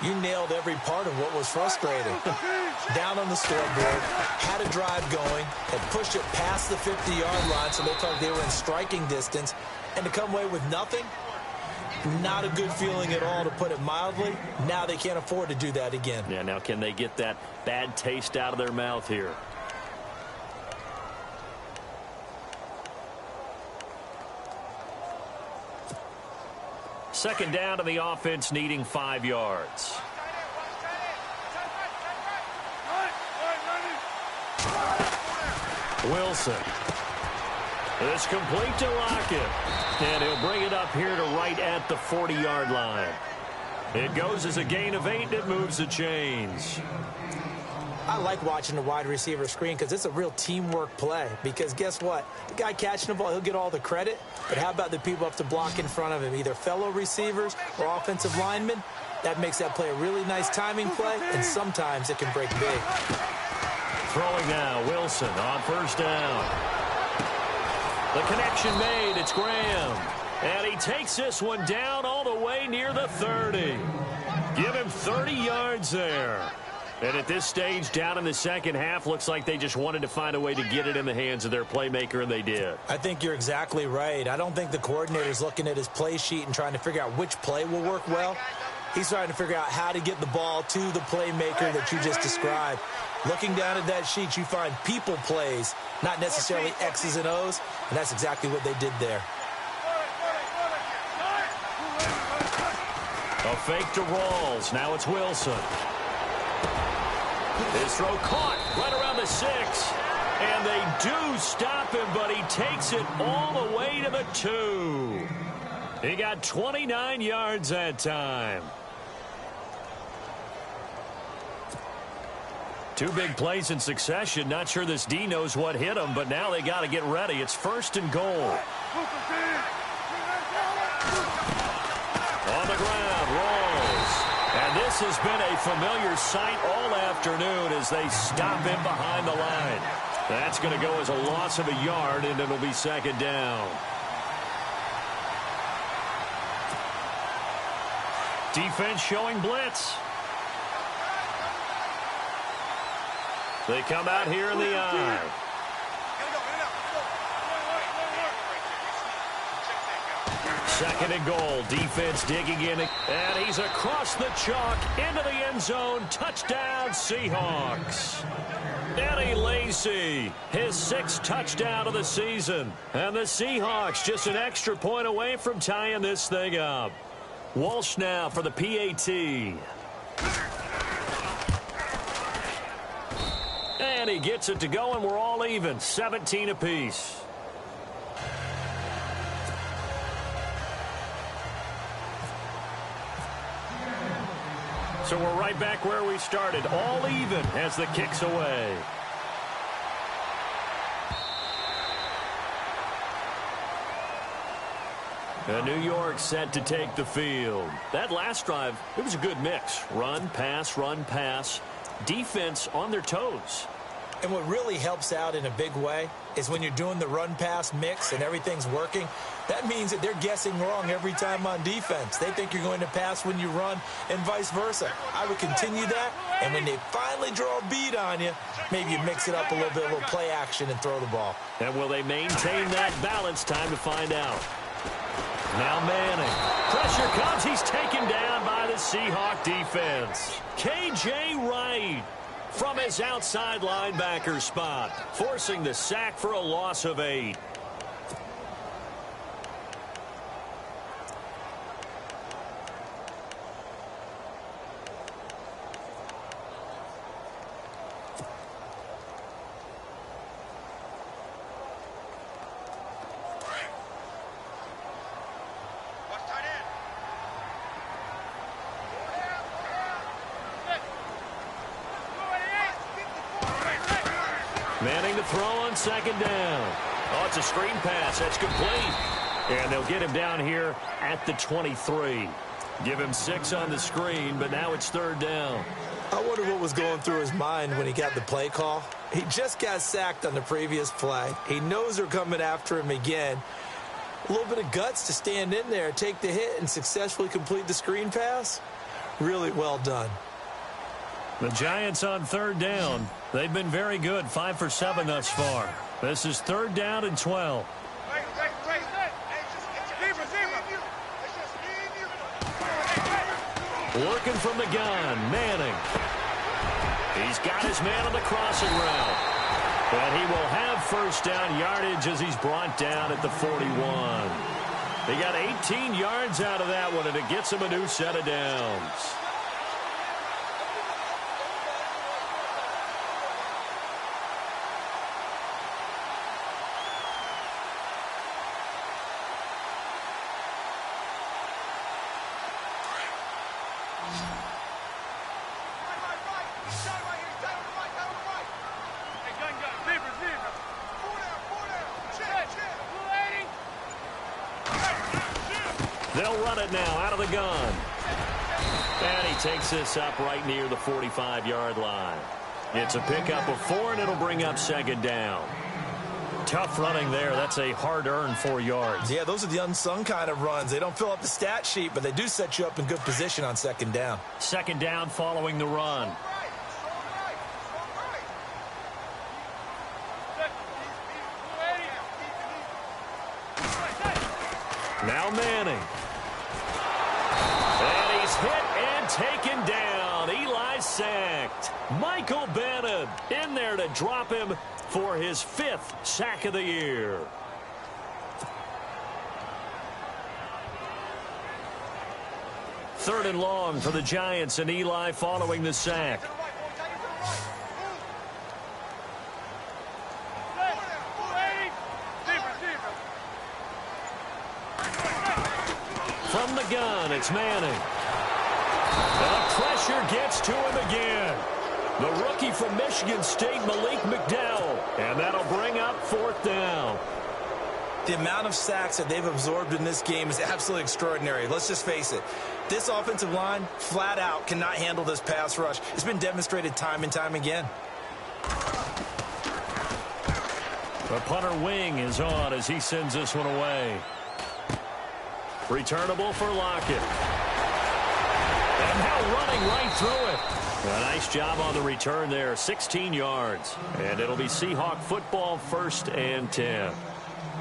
C: You nailed every part of what was frustrating. Down on the scoreboard, had a drive going, had pushed it past the 50-yard line, so they thought they were in striking distance, and to come away with nothing, not a good feeling at all, to put it mildly. Now they can't afford to do that again.
B: Yeah, now can they get that bad taste out of their mouth here? Second down to the offense, needing 5 yards. Wilson. It's complete to Lockett. And he'll bring it up here to right at the 40-yard line. It goes as a gain of 8, and it moves the chains.
C: I like watching the wide receiver screen because it's a real teamwork play. Because guess what? The guy catching the ball, he'll get all the credit. But how about the people up to block in front of him, either fellow receivers or offensive linemen? That makes that play a really nice timing play, and sometimes it can break big.
B: Throwing now, Wilson on first down. The connection made. It's Graham. And he takes this one down all the way near the 30. Give him 30 yards there. And at this stage, down in the second half, looks like they just wanted to find a way to get it in the hands of their playmaker, and they did.
C: I think you're exactly right. I don't think the coordinator's looking at his play sheet and trying to figure out which play will work well. He's trying to figure out how to get the ball to the playmaker that you just described. Looking down at that sheet, you find people plays, not necessarily X's and O's, and that's exactly what they did there.
B: A fake to Rawls. Now it's Wilson. His throw caught right around the 6. And they do stop him, but he takes it all the way to the 2. He got 29 yards that time. 2 big plays in succession. Not sure this D knows what hit him, but now they got to get ready. It's first and goal. On the ground, Rawls. And this has been a familiar sight all afternoon as they stop him behind the line. That's going to go as a loss of a yard, and it'll be second down. Defense showing blitz. They come out here in the eye. Second and goal. Defense digging in. And he's across the chalk into the end zone. Touchdown, Seahawks. Eddie Lacy, his 6th touchdown of the season. And the Seahawks just an extra point away from tying this thing up. Walsh now for the PAT. And he gets it to go, and we're all even. 17 apiece. So we're right back where we started. All even as the kick's away. And New York set to take the field. That last drive, it was a good mix. Run, pass. Defense on their toes.
C: And what really helps out in a big way is when you're doing the run-pass mix and everything's working, that means that they're guessing wrong every time on defense. They think you're going to pass when you run and vice versa. I would continue that, and when they finally draw a bead on you, maybe you mix it up a little bit, a little play action, and throw the ball.
B: And will they maintain that balance? Time to find out. Now Manning. Pressure comes. He's taken down by the Seahawk defense. K.J. Wright from his outside linebacker spot, forcing the sack for a loss of 8. Manning to throw on second down. Oh, it's a screen pass. That's complete. And they'll get him down here at the 23. Give him 6 on the screen, but now it's 3rd down.
C: I wonder what was going through his mind when he got the play call. He just got sacked on the previous play. He knows they're coming after him again. A little bit of guts to stand in there, take the hit, and successfully complete the screen pass. Really well done.
B: The Giants on 3rd down. They've been very good, 5 for 7 thus far. This is 3rd down and 12. Working from the gun, Manning. He's got his man on the crossing route. And he will have 1st down yardage as he's brought down at the 41. He got 18 yards out of that one, and it gets him a new set of downs. They'll run it now out of the gun. And he takes this up right near the 45-yard line. It's a pickup of 4, and it'll bring up 2nd down. Tough running there. That's a hard-earned 4 yards.
C: Yeah, those are the unsung kind of runs. They don't fill up the stat sheet, but they do set you up in good position on 2nd down.
B: 2nd down following the run. Now Manning. And he's hit and taken down. Eli sacked. Michael Bannon in there to drop him for his 5th sack of the year. Third and long for the Giants, and Eli following the sack. From the gun, it's Manning. The pressure gets to him again. The rookie from Michigan State, Malik McDowell. And that'll bring up 4th down.
C: The amount of sacks that they've absorbed in this game is absolutely extraordinary. Let's just face it. This offensive line, flat out, cannot handle this pass rush. It's been demonstrated time and time again.
B: The punter wing is on as he sends this one away. Returnable for Lockett. And now running right through it. A nice job on the return there. 16 yards. And it'll be Seahawk football, 1st and 10.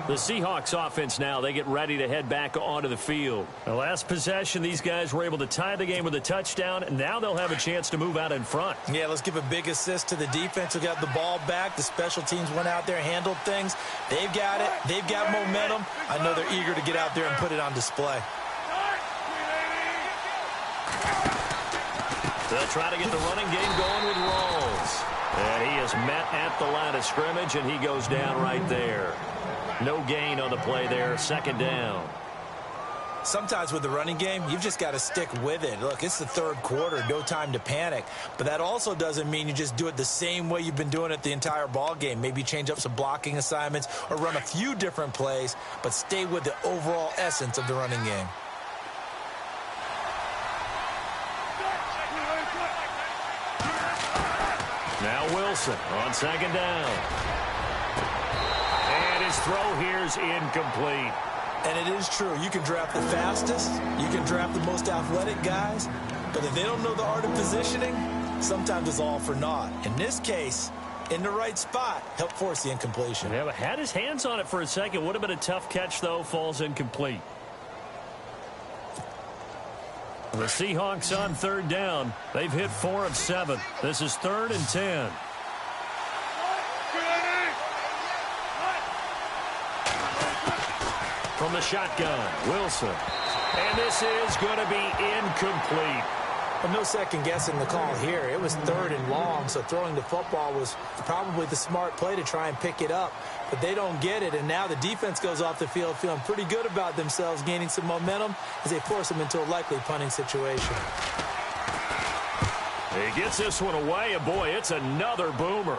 B: The Seahawks offense now, they get ready to head back onto the field. The last possession, these guys were able to tie the game with a touchdown, and now they'll have a chance to move out in front.
C: Yeah, let's give a big assist to the defense who got the ball back. The special teams went out there, handled things. They've got it. They've got momentum. I know they're eager to get out there and put it on display.
B: They'll try to get the running game going with Rawls. And he is met at the line of scrimmage, and he goes down right there. No gain on the play there, 2nd down.
C: Sometimes with the running game, you've just got to stick with it. Look, it's the 3rd quarter, no time to panic. But that also doesn't mean you just do it the same way you've been doing it the entire ball game. Maybe change up some blocking assignments or run a few different plays, but stay with the overall essence of the running game.
B: Now Wilson on 2nd down. And his throw here is incomplete.
C: And it is true. You can draft the fastest. You can draft the most athletic guys. But if they don't know the art of positioning, sometimes it's all for naught. In this case, in the right spot, helped force the incompletion.
B: Yeah, but had his hands on it for a second. Would have been a tough catch, though. Falls incomplete. The Seahawks on 3rd down. They've hit 4 of 7. This is 3rd and 10. From the shotgun, Wilson. And this is going to be incomplete.
C: Well, no second guessing the call here. It was 3rd and long, so throwing the football was probably the smart play to try and pick it up. But they don't get it, and now the defense goes off the field feeling pretty good about themselves, gaining some momentum as they force them into a likely punting situation.
B: He gets this one away, and boy, it's another boomer.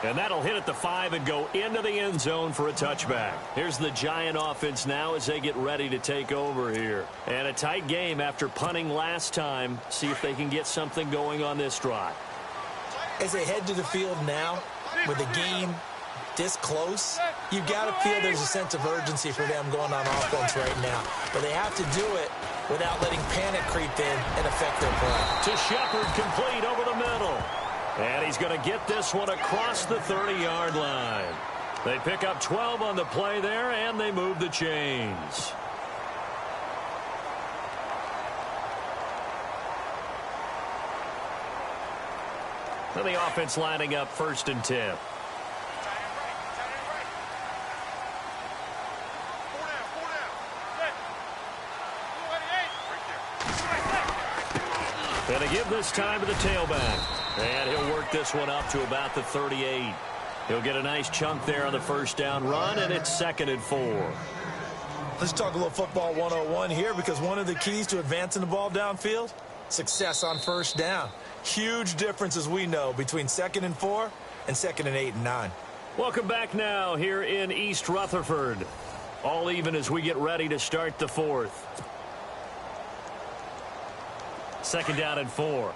B: And that'll hit at the 5 and go into the end zone for a touchback. Here's the Giant offense now as they get ready to take over here. And a tight game after punting last time. See if they can get something going on this drive.
C: As they head to the field now, with the game this close, you've got to feel there's a sense of urgency for them going on offense right now. But they have to do it without letting panic creep in and affect their play.
B: To Shepard, complete over the middle. And he's going to get this one across the 30-yard line. They pick up 12 on the play there, and they move the chains. And the offense lining up 1st and 10. And to give this time to the tailback. And he'll work this one up to about the 38. He'll get a nice chunk there on the 1st down run, and it's 2nd and 4.
C: Let's talk a little football 101 here, because one of the keys to advancing the ball downfield, success on 1st down. Huge difference, as we know, between 2nd and 4 and 2nd and 8 and 9.
B: Welcome back now here in East Rutherford. All even as we get ready to start the 4th. 2nd down and 4.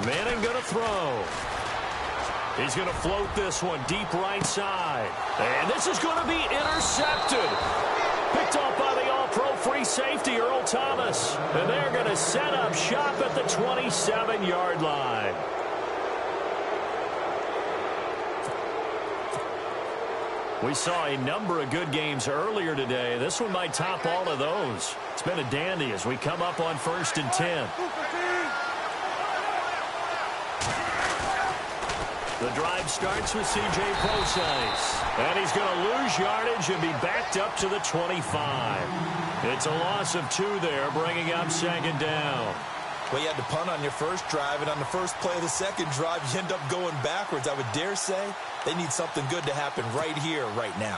B: Manning going to throw. He's going to float this one deep right side. And this is going to be intercepted. Picked off by the all-pro free safety, Earl Thomas. And they're going to set up shop at the 27-yard line. We saw a number of good games earlier today. This one might top all of those. It's been a dandy as we come up on 1st and 10. The drive starts with C.J. Prosise. And he's going to lose yardage and be backed up to the 25. It's a loss of 2 there, bringing up 2nd down.
C: Well, you had to punt on your first drive, and on the first play of the second drive, you end up going backwards. I would dare say they need something good to happen right here, right now.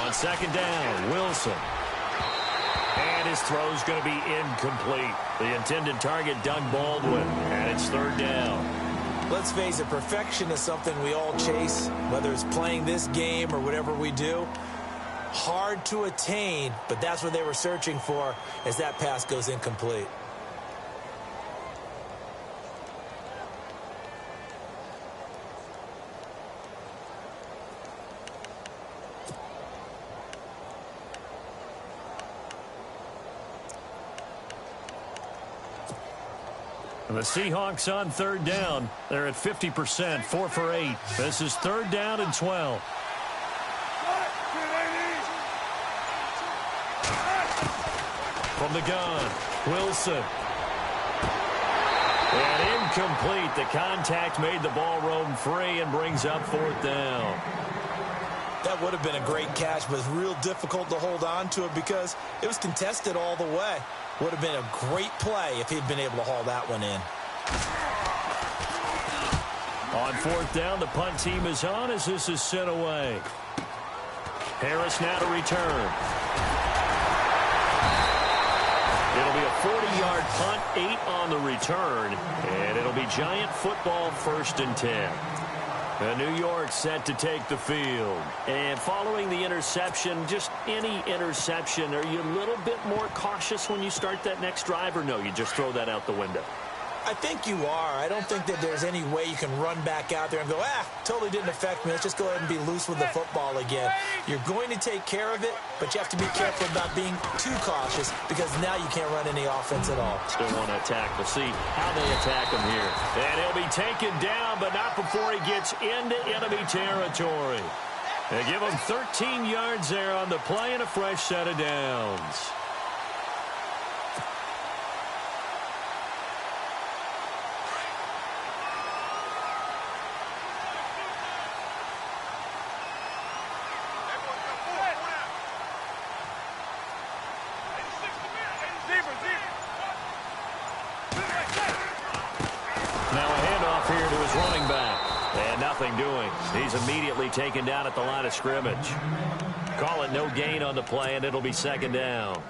B: On 2nd down, Wilson. And his throw's going to be incomplete. The intended target, Doug Baldwin, and it's 3rd down.
C: Let's face it, perfection is something we all chase, whether it's playing this game or whatever we do. Hard to attain, but that's what they were searching for as that pass goes incomplete.
B: The Seahawks on 3rd down. They're at 50%, 4 for 8. This is 3rd down and 12. From the gun, Wilson. And incomplete. The contact made the ball roam free and brings up 4th down.
C: That would have been a great catch, but it's real difficult to hold on to it because it was contested all the way. Would have been a great play if he'd been able to haul that one in.
B: On 4th down, the punt team is on as this is sent away. Harris now to return. It'll be a 40-yard punt, 8 on the return, and it'll be Giant football 1st and 10. New York set to take the field. And following the interception, just any interception, are you a little bit more cautious when you start that next drive, or no, you just throw that out the window?
C: I think you are. I don't think that there's any way you can run back out there and go, totally didn't affect me. Let's just go ahead and be loose with the football again. You're going to take care of it, but you have to be careful about being too cautious because now you can't run any offense at all.
B: Still want to attack. We'll see how they attack him here. And he'll be taken down, but not before he gets into enemy territory. They give him 13 yards there on the play and a fresh set of downs. doing. He's immediately taken down at the line of scrimmage. Call it no gain on the play, and it'll be second down.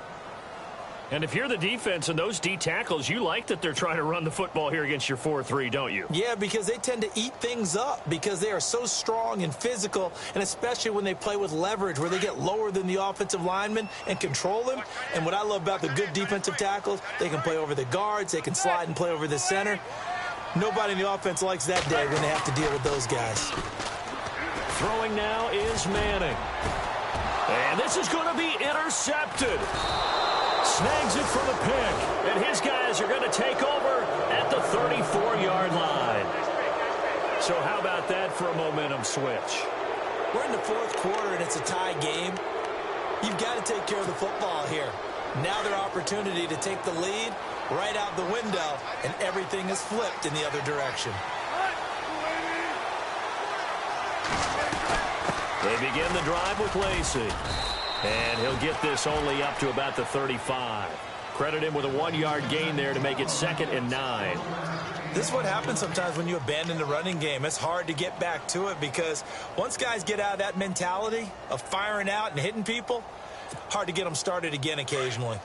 B: And if you're the defense and those D tackles, you like that they're trying to run the football here against your 4-3, don't you?
C: Yeah, because they tend to eat things up because they are so strong and physical, and especially when they play with leverage where they get lower than the offensive linemen and control them. And what I love about the good defensive tackles, they can play over the guards, they can slide and play over the center. Nobody in the offense likes that day when they have to deal with those guys.
B: Throwing now is Manning. And this is going to be intercepted. Snags it for the pick, and his guys are going to take over at the 34-yard line. So how about that for a momentum switch?
C: We're in the fourth quarter, and it's a tie game. You've got to take care of the football here. Now their opportunity to take the lead right out the window, and everything is flipped in the other direction.
B: They begin the drive with Lacey. And he'll get this only up to about the 35. Credit him with a 1-yard gain there to make it 2nd and 9.
C: This is what happens sometimes when you abandon the running game. It's hard to get back to it because once guys get out of that mentality of firing out and hitting people, hard to get them started again occasionally.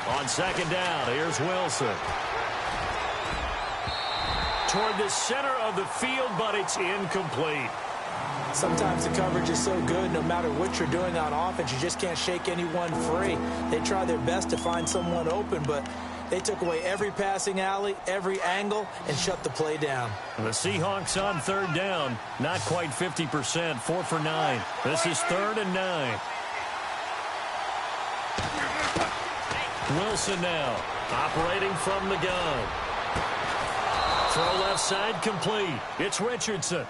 B: On second down, here's Wilson. Toward the center of the field, but it's incomplete.
C: Sometimes the coverage is so good, no matter what you're doing on offense, you just can't shake anyone free. They try their best to find someone open, but they took away every passing alley, every angle, and shut the play down.
B: The Seahawks on third down, not quite 50%, 4 for 9. This is 3rd and 9. Wilson now, operating from the gun. Throw left side complete. It's Richardson.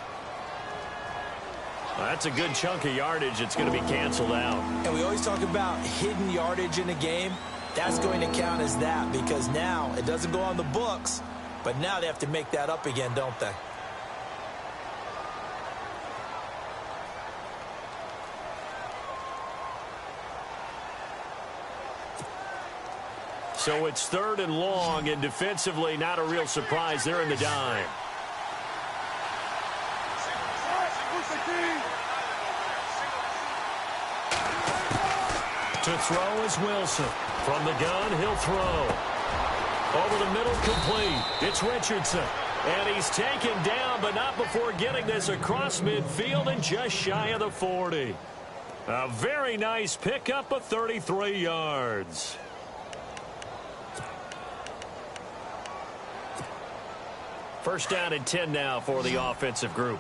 B: That's a good chunk of yardage. It's going to be canceled out.
C: And we always talk about hidden yardage in a game. That's going to count as that because now it doesn't go on the books, but now they have to make that up again, don't they?
B: So it's 3rd and long, and defensively not a real surprise. They're in the dime. To throw is Wilson. From the gun, he'll throw. Over the middle, complete. It's Richardson. And he's taken down, but not before getting this across midfield and just shy of the 40. A very nice pickup of 33 yards. First down and 10 now for the offensive group.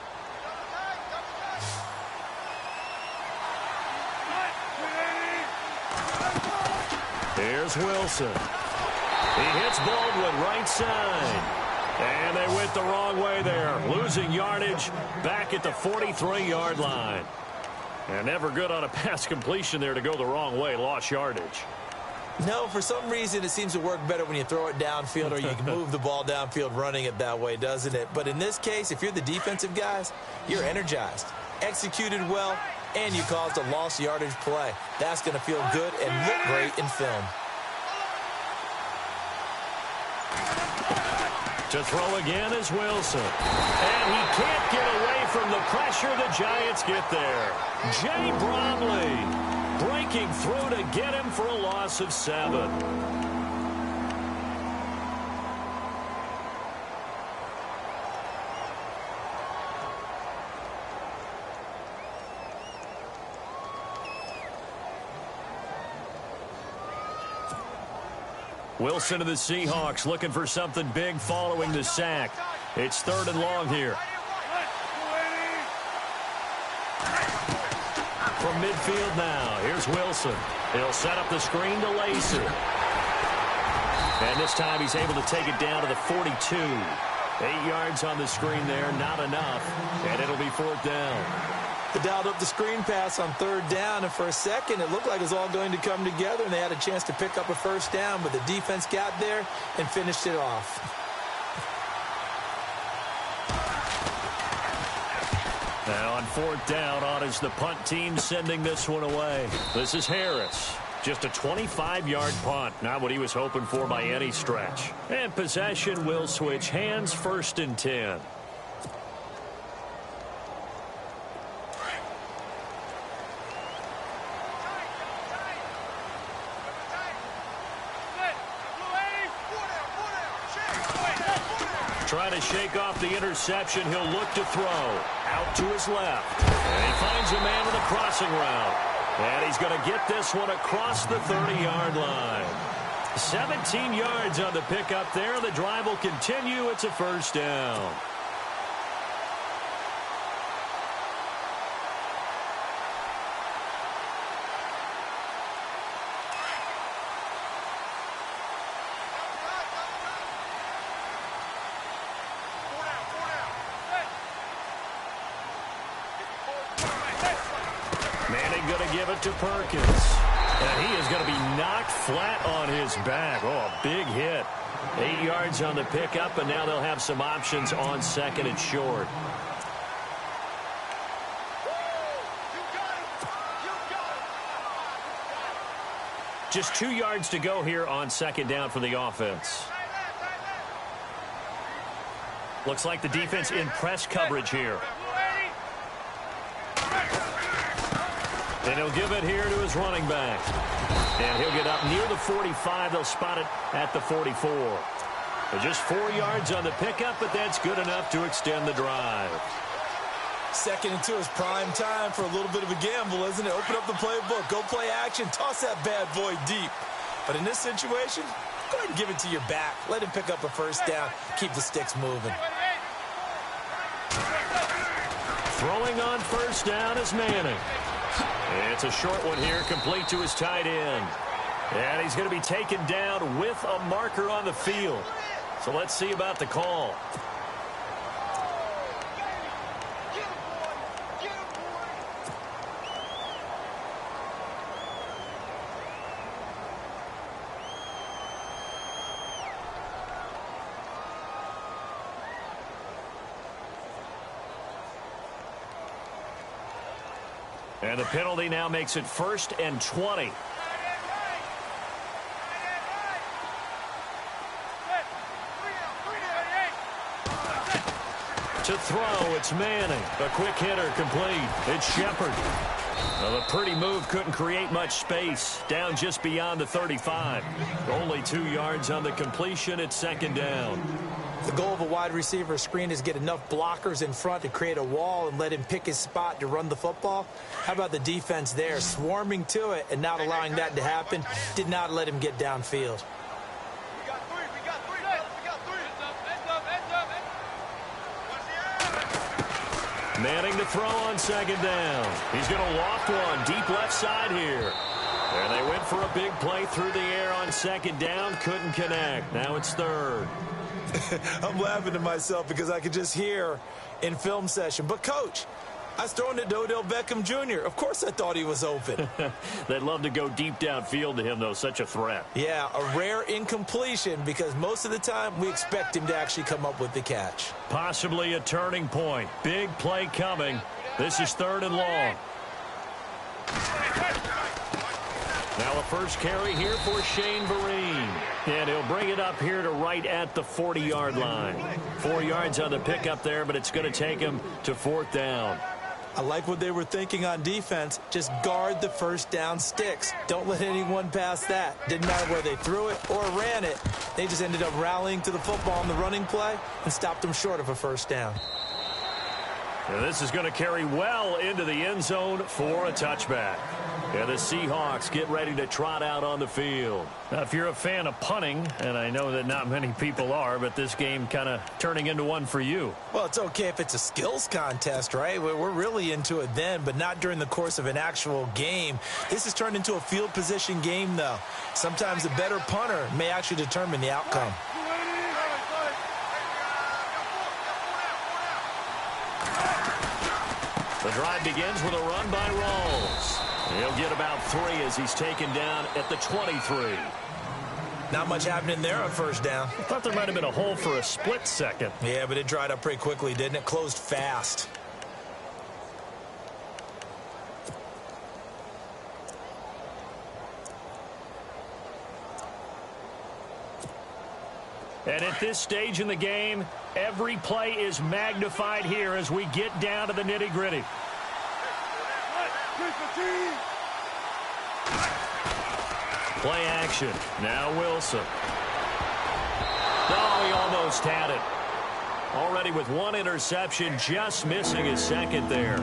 B: Here's Wilson. He hits Baldwin right side. And they went the wrong way there. Losing yardage back at the 43-yard line. And never good on a pass completion there to go the wrong way. Lost yardage.
C: No, for some reason it seems to work better when you throw it downfield or you can move the ball downfield running it that way, doesn't it? But in this case, if you're the defensive guys, you're energized, executed well, and you caused a lost yardage play. That's going to feel good and look great in film.
B: To throw again is Wilson. And he can't get away from the pressure. The Giants get there. Jay Bromley breaking through to get him for a loss of 7. Wilson of the Seahawks looking for something big following the sack. It's 3rd and long here. From midfield now, here's Wilson. He'll set up the screen to Lacey. And this time he's able to take it down to the 42. 8 yards on the screen there, not enough. And it'll be 4th down.
C: They dialed up the screen pass on 3rd down, and for a second it looked like it was all going to come together, and they had a chance to pick up a 1st down, but the defense got there and finished it off.
B: Now on 4th down, on is the punt team sending this one away. This is Harris. Just a 25-yard punt. Not what he was hoping for by any stretch. And possession will switch hands, 1st and 10. Trying to shake off the interception. He'll look to throw. Out to his left. And he finds a man with a crossing route. And he's going to get this one across the 30-yard line. 17 yards on the pickup there. The drive will continue. It's a 1st down. Going to give it to Perkins. And he is going to be knocked flat on his back. Oh, a big hit. 8 yards on the pickup, and now they'll have some options on 2nd and short. Just 2 yards to go here on 2nd down for the offense. Looks like the defense in press coverage here. And he'll give it here to his running back. And he'll get up near the 45. They'll spot it at the 44. But just 4 yards on the pickup, but that's good enough to extend the drive.
C: 2nd and 2 is prime time for a little bit of a gamble, isn't it? Open up the playbook. Go play action. Toss that bad boy deep. But in this situation, go ahead and give it to your back. Let him pick up a 1st down. Keep the sticks moving.
B: Throwing on 1st down is Manning. It's a short one here, complete to his tight end. And he's going to be taken down with a marker on the field. So let's see about the call. And the penalty now makes it 1st and 20. To throw, it's Manning. A quick hitter complete. It's Shepard. Well, a pretty move couldn't create much space. Down just beyond the 35. Only 2 yards on the completion. It's 2nd down.
C: The goal of a wide receiver screen is get enough blockers in front to create a wall and let him pick his spot to run the football. How about the defense there, swarming to it and not allowing that to happen? Did not let him get downfield.
B: Manning to throw on 2nd down. He's going to loft one deep left side here. And they went for a big play through the air on 2nd down. Couldn't connect. Now it's 3rd.
C: I'm laughing to myself because I could just hear in film session. But, Coach, I was throwing to Odell Beckham Jr. Of course I thought he was open.
B: They'd love to go deep downfield to him, though. Such a threat.
C: Yeah, a rare incompletion because most of the time we expect him to actually come up with the catch.
B: Possibly a turning point. Big play coming. This is 3rd and long. Now a first carry here for Shane Vereen. And he'll bring it up here to right at the 40-yard line. 4 yards on the pickup there, but it's going to take him to 4th down.
C: I like what they were thinking on defense. Just guard the 1st down sticks. Don't let anyone pass that. Didn't matter where they threw it or ran it. They just ended up rallying to the football on the running play and stopped them short of a 1st down.
B: And this is going to carry well into the end zone for a touchback. And the Seahawks get ready to trot out on the field. Now, if you're a fan of punting, and I know that not many people are, but this game kind of turning into one for you.
C: Well, it's okay if it's a skills contest, right? We're really into it then, but not during the course of an actual game. This has turned into a field position game, though. Sometimes a better punter may actually determine the outcome.
B: The drive begins with a run by Rawls. He'll get about 3 as he's taken down at the 23.
C: Not much happening there on 1st down.
B: I thought there might have been a hole for a split second.
C: Yeah, but it dried up pretty quickly, didn't it? Closed fast.
B: And at this stage in the game, every play is magnified here as we get down to the nitty-gritty. Play action. Now Wilson. Oh, he almost had it. Already with one interception, just missing his second there.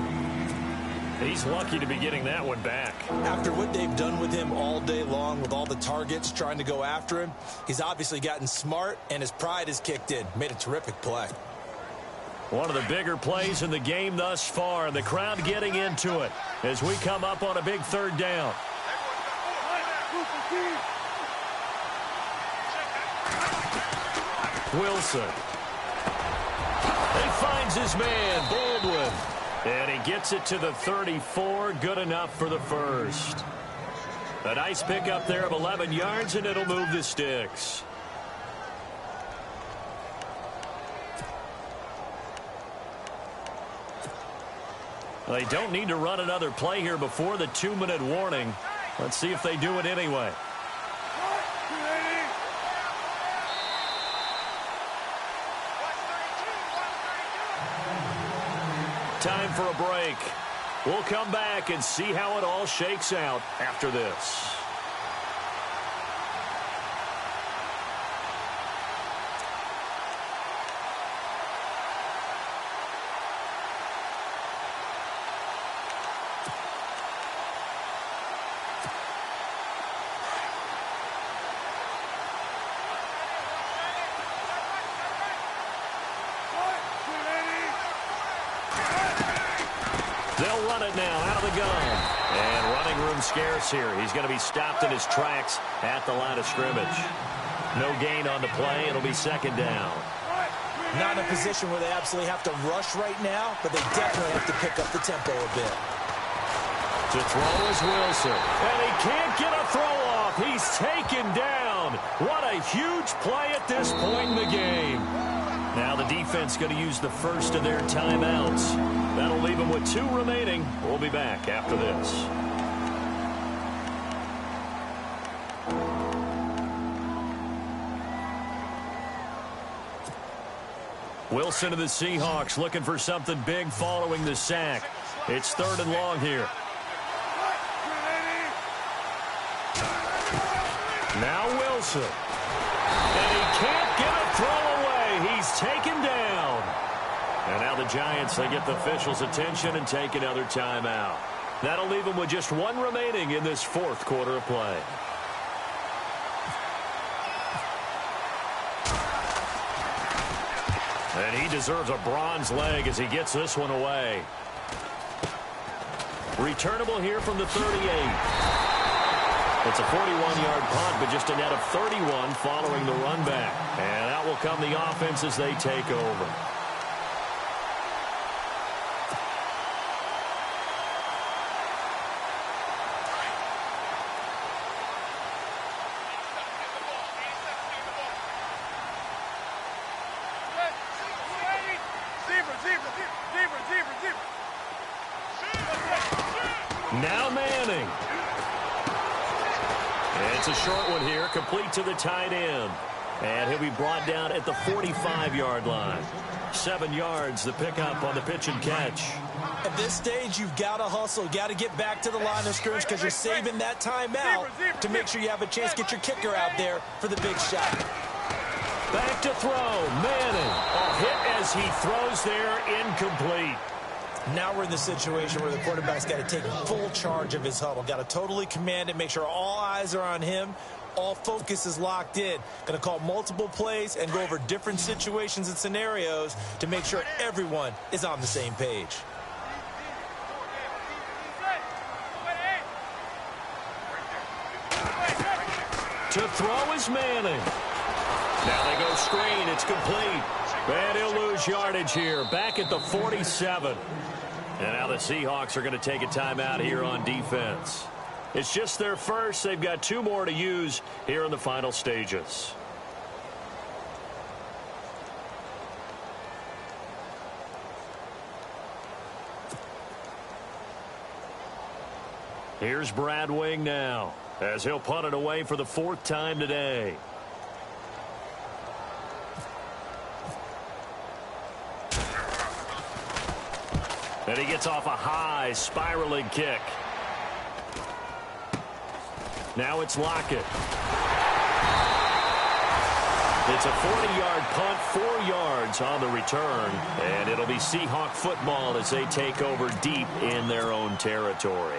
B: He's lucky to be getting that one back.
C: After what they've done with him all day long, with all the targets trying to go after him, he's obviously gotten smart, and his pride has kicked in. Made a terrific play.
B: One of the bigger plays in the game thus far, and the crowd getting into it as we come up on a big third down. Wilson. He finds his man, Baldwin. And he gets it to the 34. Good enough for the first. A nice pickup there of 11 yards, and it'll move the sticks. They don't need to run another play here before the 2-minute warning. Let's see if they do it anyway. Time for a break. We'll come back and see how it all shakes out after this. They'll run it now out of the gun. And running room scarce here. He's going to be stopped in his tracks at the line of scrimmage. No gain on the play. It'll be second down.
C: Not in a position where they absolutely have to rush right now, but they definitely have to pick up the tempo a bit.
B: To throw is Wilson. And he can't get a throw off. He's taken down. What a huge play at this point in the game. Now the defense going to use the first of their timeouts. That'll leave them with 2 remaining. We'll be back after this. Wilson to the Seahawks looking for something big following the sack. It's 3rd and long here. Now Wilson. And he can't get a throw away. He's taken down. And now the Giants, they get the officials' attention and take another timeout. That'll leave them with just 1 remaining in this 4th quarter of play. And he deserves a bronze leg as he gets this one away. Returnable here from the 38. It's a 41-yard punt, but just a net of 31 following the run back. And out will come the offense as they take over. Now Manning. It's a short one here, complete to the tight end. And he'll be brought down at the 45-yard line. 7 yards, the pickup on the pitch and catch.
C: At this stage, you've got to hustle. Got to get back to the line of scrimmage because you're saving that timeout to make sure you have a chance to get your kicker out there for the big shot.
B: Back to throw. Manning. A hit as he throws there, incomplete.
C: Now we're in the situation where the quarterback's got to take full charge of his huddle. Got to totally command it, make sure all eyes are on him. All focus is locked in. Going to call multiple plays and go over different situations and scenarios to make sure everyone is on the same page.
B: To throw is Manning. Now they go screen. It's complete. And he'll lose yardage here. Back at the 47. And now the Seahawks are going to take a timeout here on defense. It's just their first. They've got 2 more to use here in the final stages. Here's Brad Wing now as he'll punt it away for the 4th time today. And he gets off a high spiraling kick. Now it's Lockett. It's a 40-yard punt, 4 yards on the return. And it'll be Seahawk football as they take over deep in their own territory.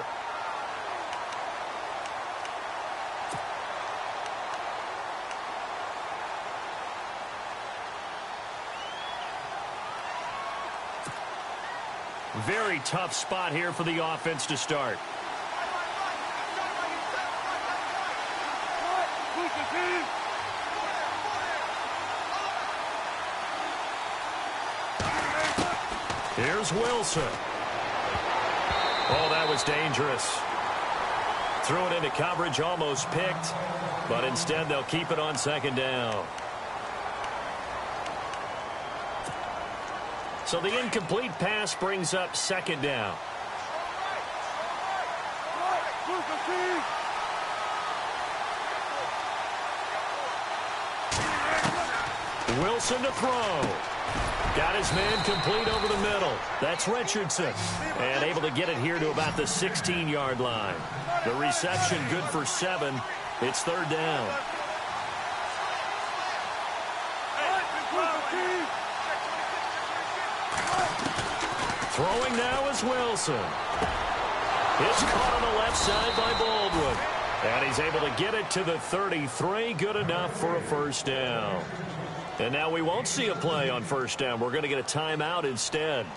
B: Very tough spot here for the offense to start. Here's Wilson. Oh, that was dangerous. Threw it into coverage, almost picked, but instead they'll keep it on second down. So the incomplete pass brings up second down. Wilson to throw. Got his man complete over the middle. That's Richardson. And able to get it here to about the 16-yard line. The reception good for 7. It's third down. Throwing now is Wilson. It's caught on the left side by Baldwin. And he's able to get it to the 33. Good enough for a first down. And now we won't see a play on first down. We're going to get a timeout instead,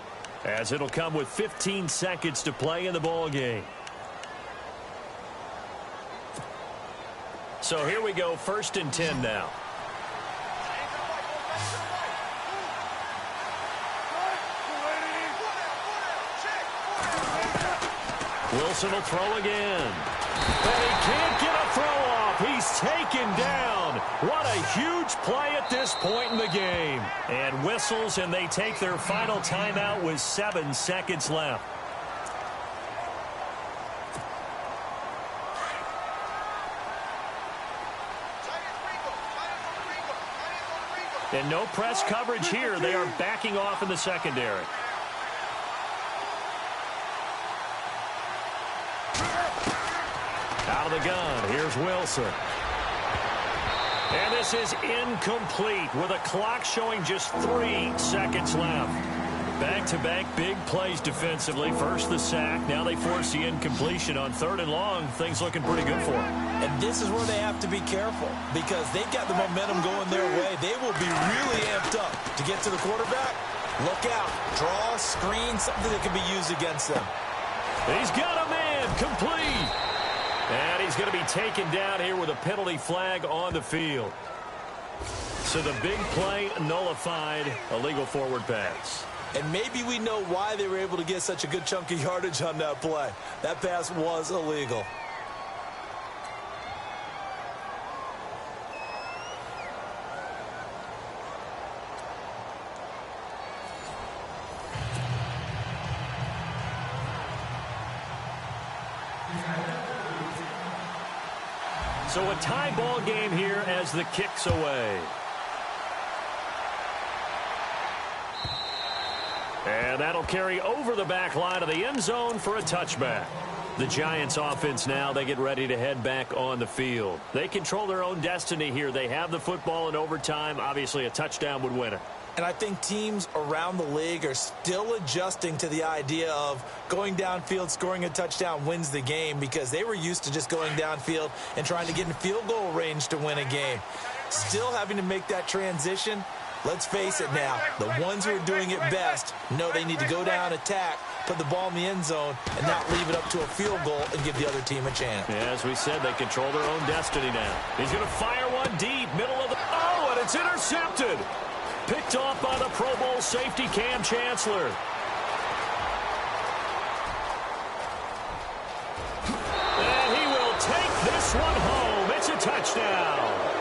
B: as it'll come with 15 seconds to play in the ball game. So here we go, 1st and 10 now. Wilson will throw again. And he can't get a throw off. He's taken down. What a huge play at this point in the game. And whistles, and they take their final timeout with 7 seconds left. And no press coverage here. They are backing off in the secondary. Out of the gun, here's Wilson. And this is incomplete with a clock showing just 3 seconds left. Back-to-back big plays defensively. First the sack, now they force the incompletion on 3rd and long. Things looking pretty good for them.
C: And this is where they have to be careful, because they've got the momentum going their way. They will be really amped up to get to the quarterback. Look out. Draw, screen, something that can be used against them.
B: He's got a man complete. And he's going to be taken down here with a penalty flag on the field. So the big play nullified, a legal forward pass.
C: And maybe we know why they were able to get such a good chunk of yardage on that play. That pass was illegal.
B: So a tie ball game here as the kick's away. And that'll carry over the back line of the end zone for a touchback. The Giants offense now, they get ready to head back on the field. They control their own destiny here. They have the football in overtime. Obviously, a touchdown would win it.
C: And I think teams around the league are still adjusting to the idea of going downfield, scoring a touchdown wins the game, because they were used to just going downfield and trying to get in field goal range to win a game. Still having to make that transition. Let's face it now, the ones who are doing it best know they need to go down, attack, put the ball in the end zone, and not leave it up to a field goal and give the other team a chance.
B: Yeah, as we said, they control their own destiny now. He's going to fire one deep, middle of the... Oh, and it's intercepted. Picked off by the Pro Bowl safety, Cam Chancellor. And he will take this one home. It's a touchdown.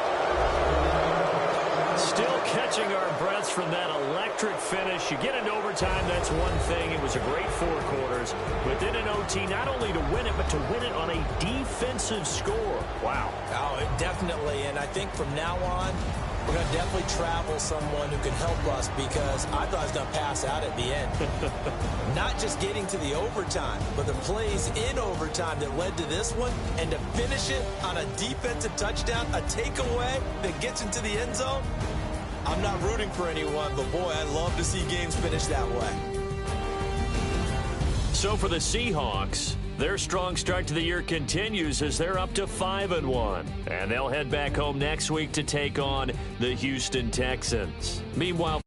B: Still catching our breaths from that electric finish. You get into overtime, that's one thing. It was a great 4 quarters. But then in OT, not only to win it, but to win it on a defensive score. Wow.
C: Oh, definitely. And I think from now on, We're going to definitely travel someone who can help us because I thought I was going to pass out at the end. Not just getting to the overtime, but the plays in overtime that led to this one, and to finish it on a defensive touchdown, a takeaway that gets into the end zone. I'm not rooting for anyone, but boy, I love to see games finish that way.
B: So for the Seahawks, their strong start to the year continues as they're up to 5-1. And they'll head back home next week to take on the Houston Texans. Meanwhile,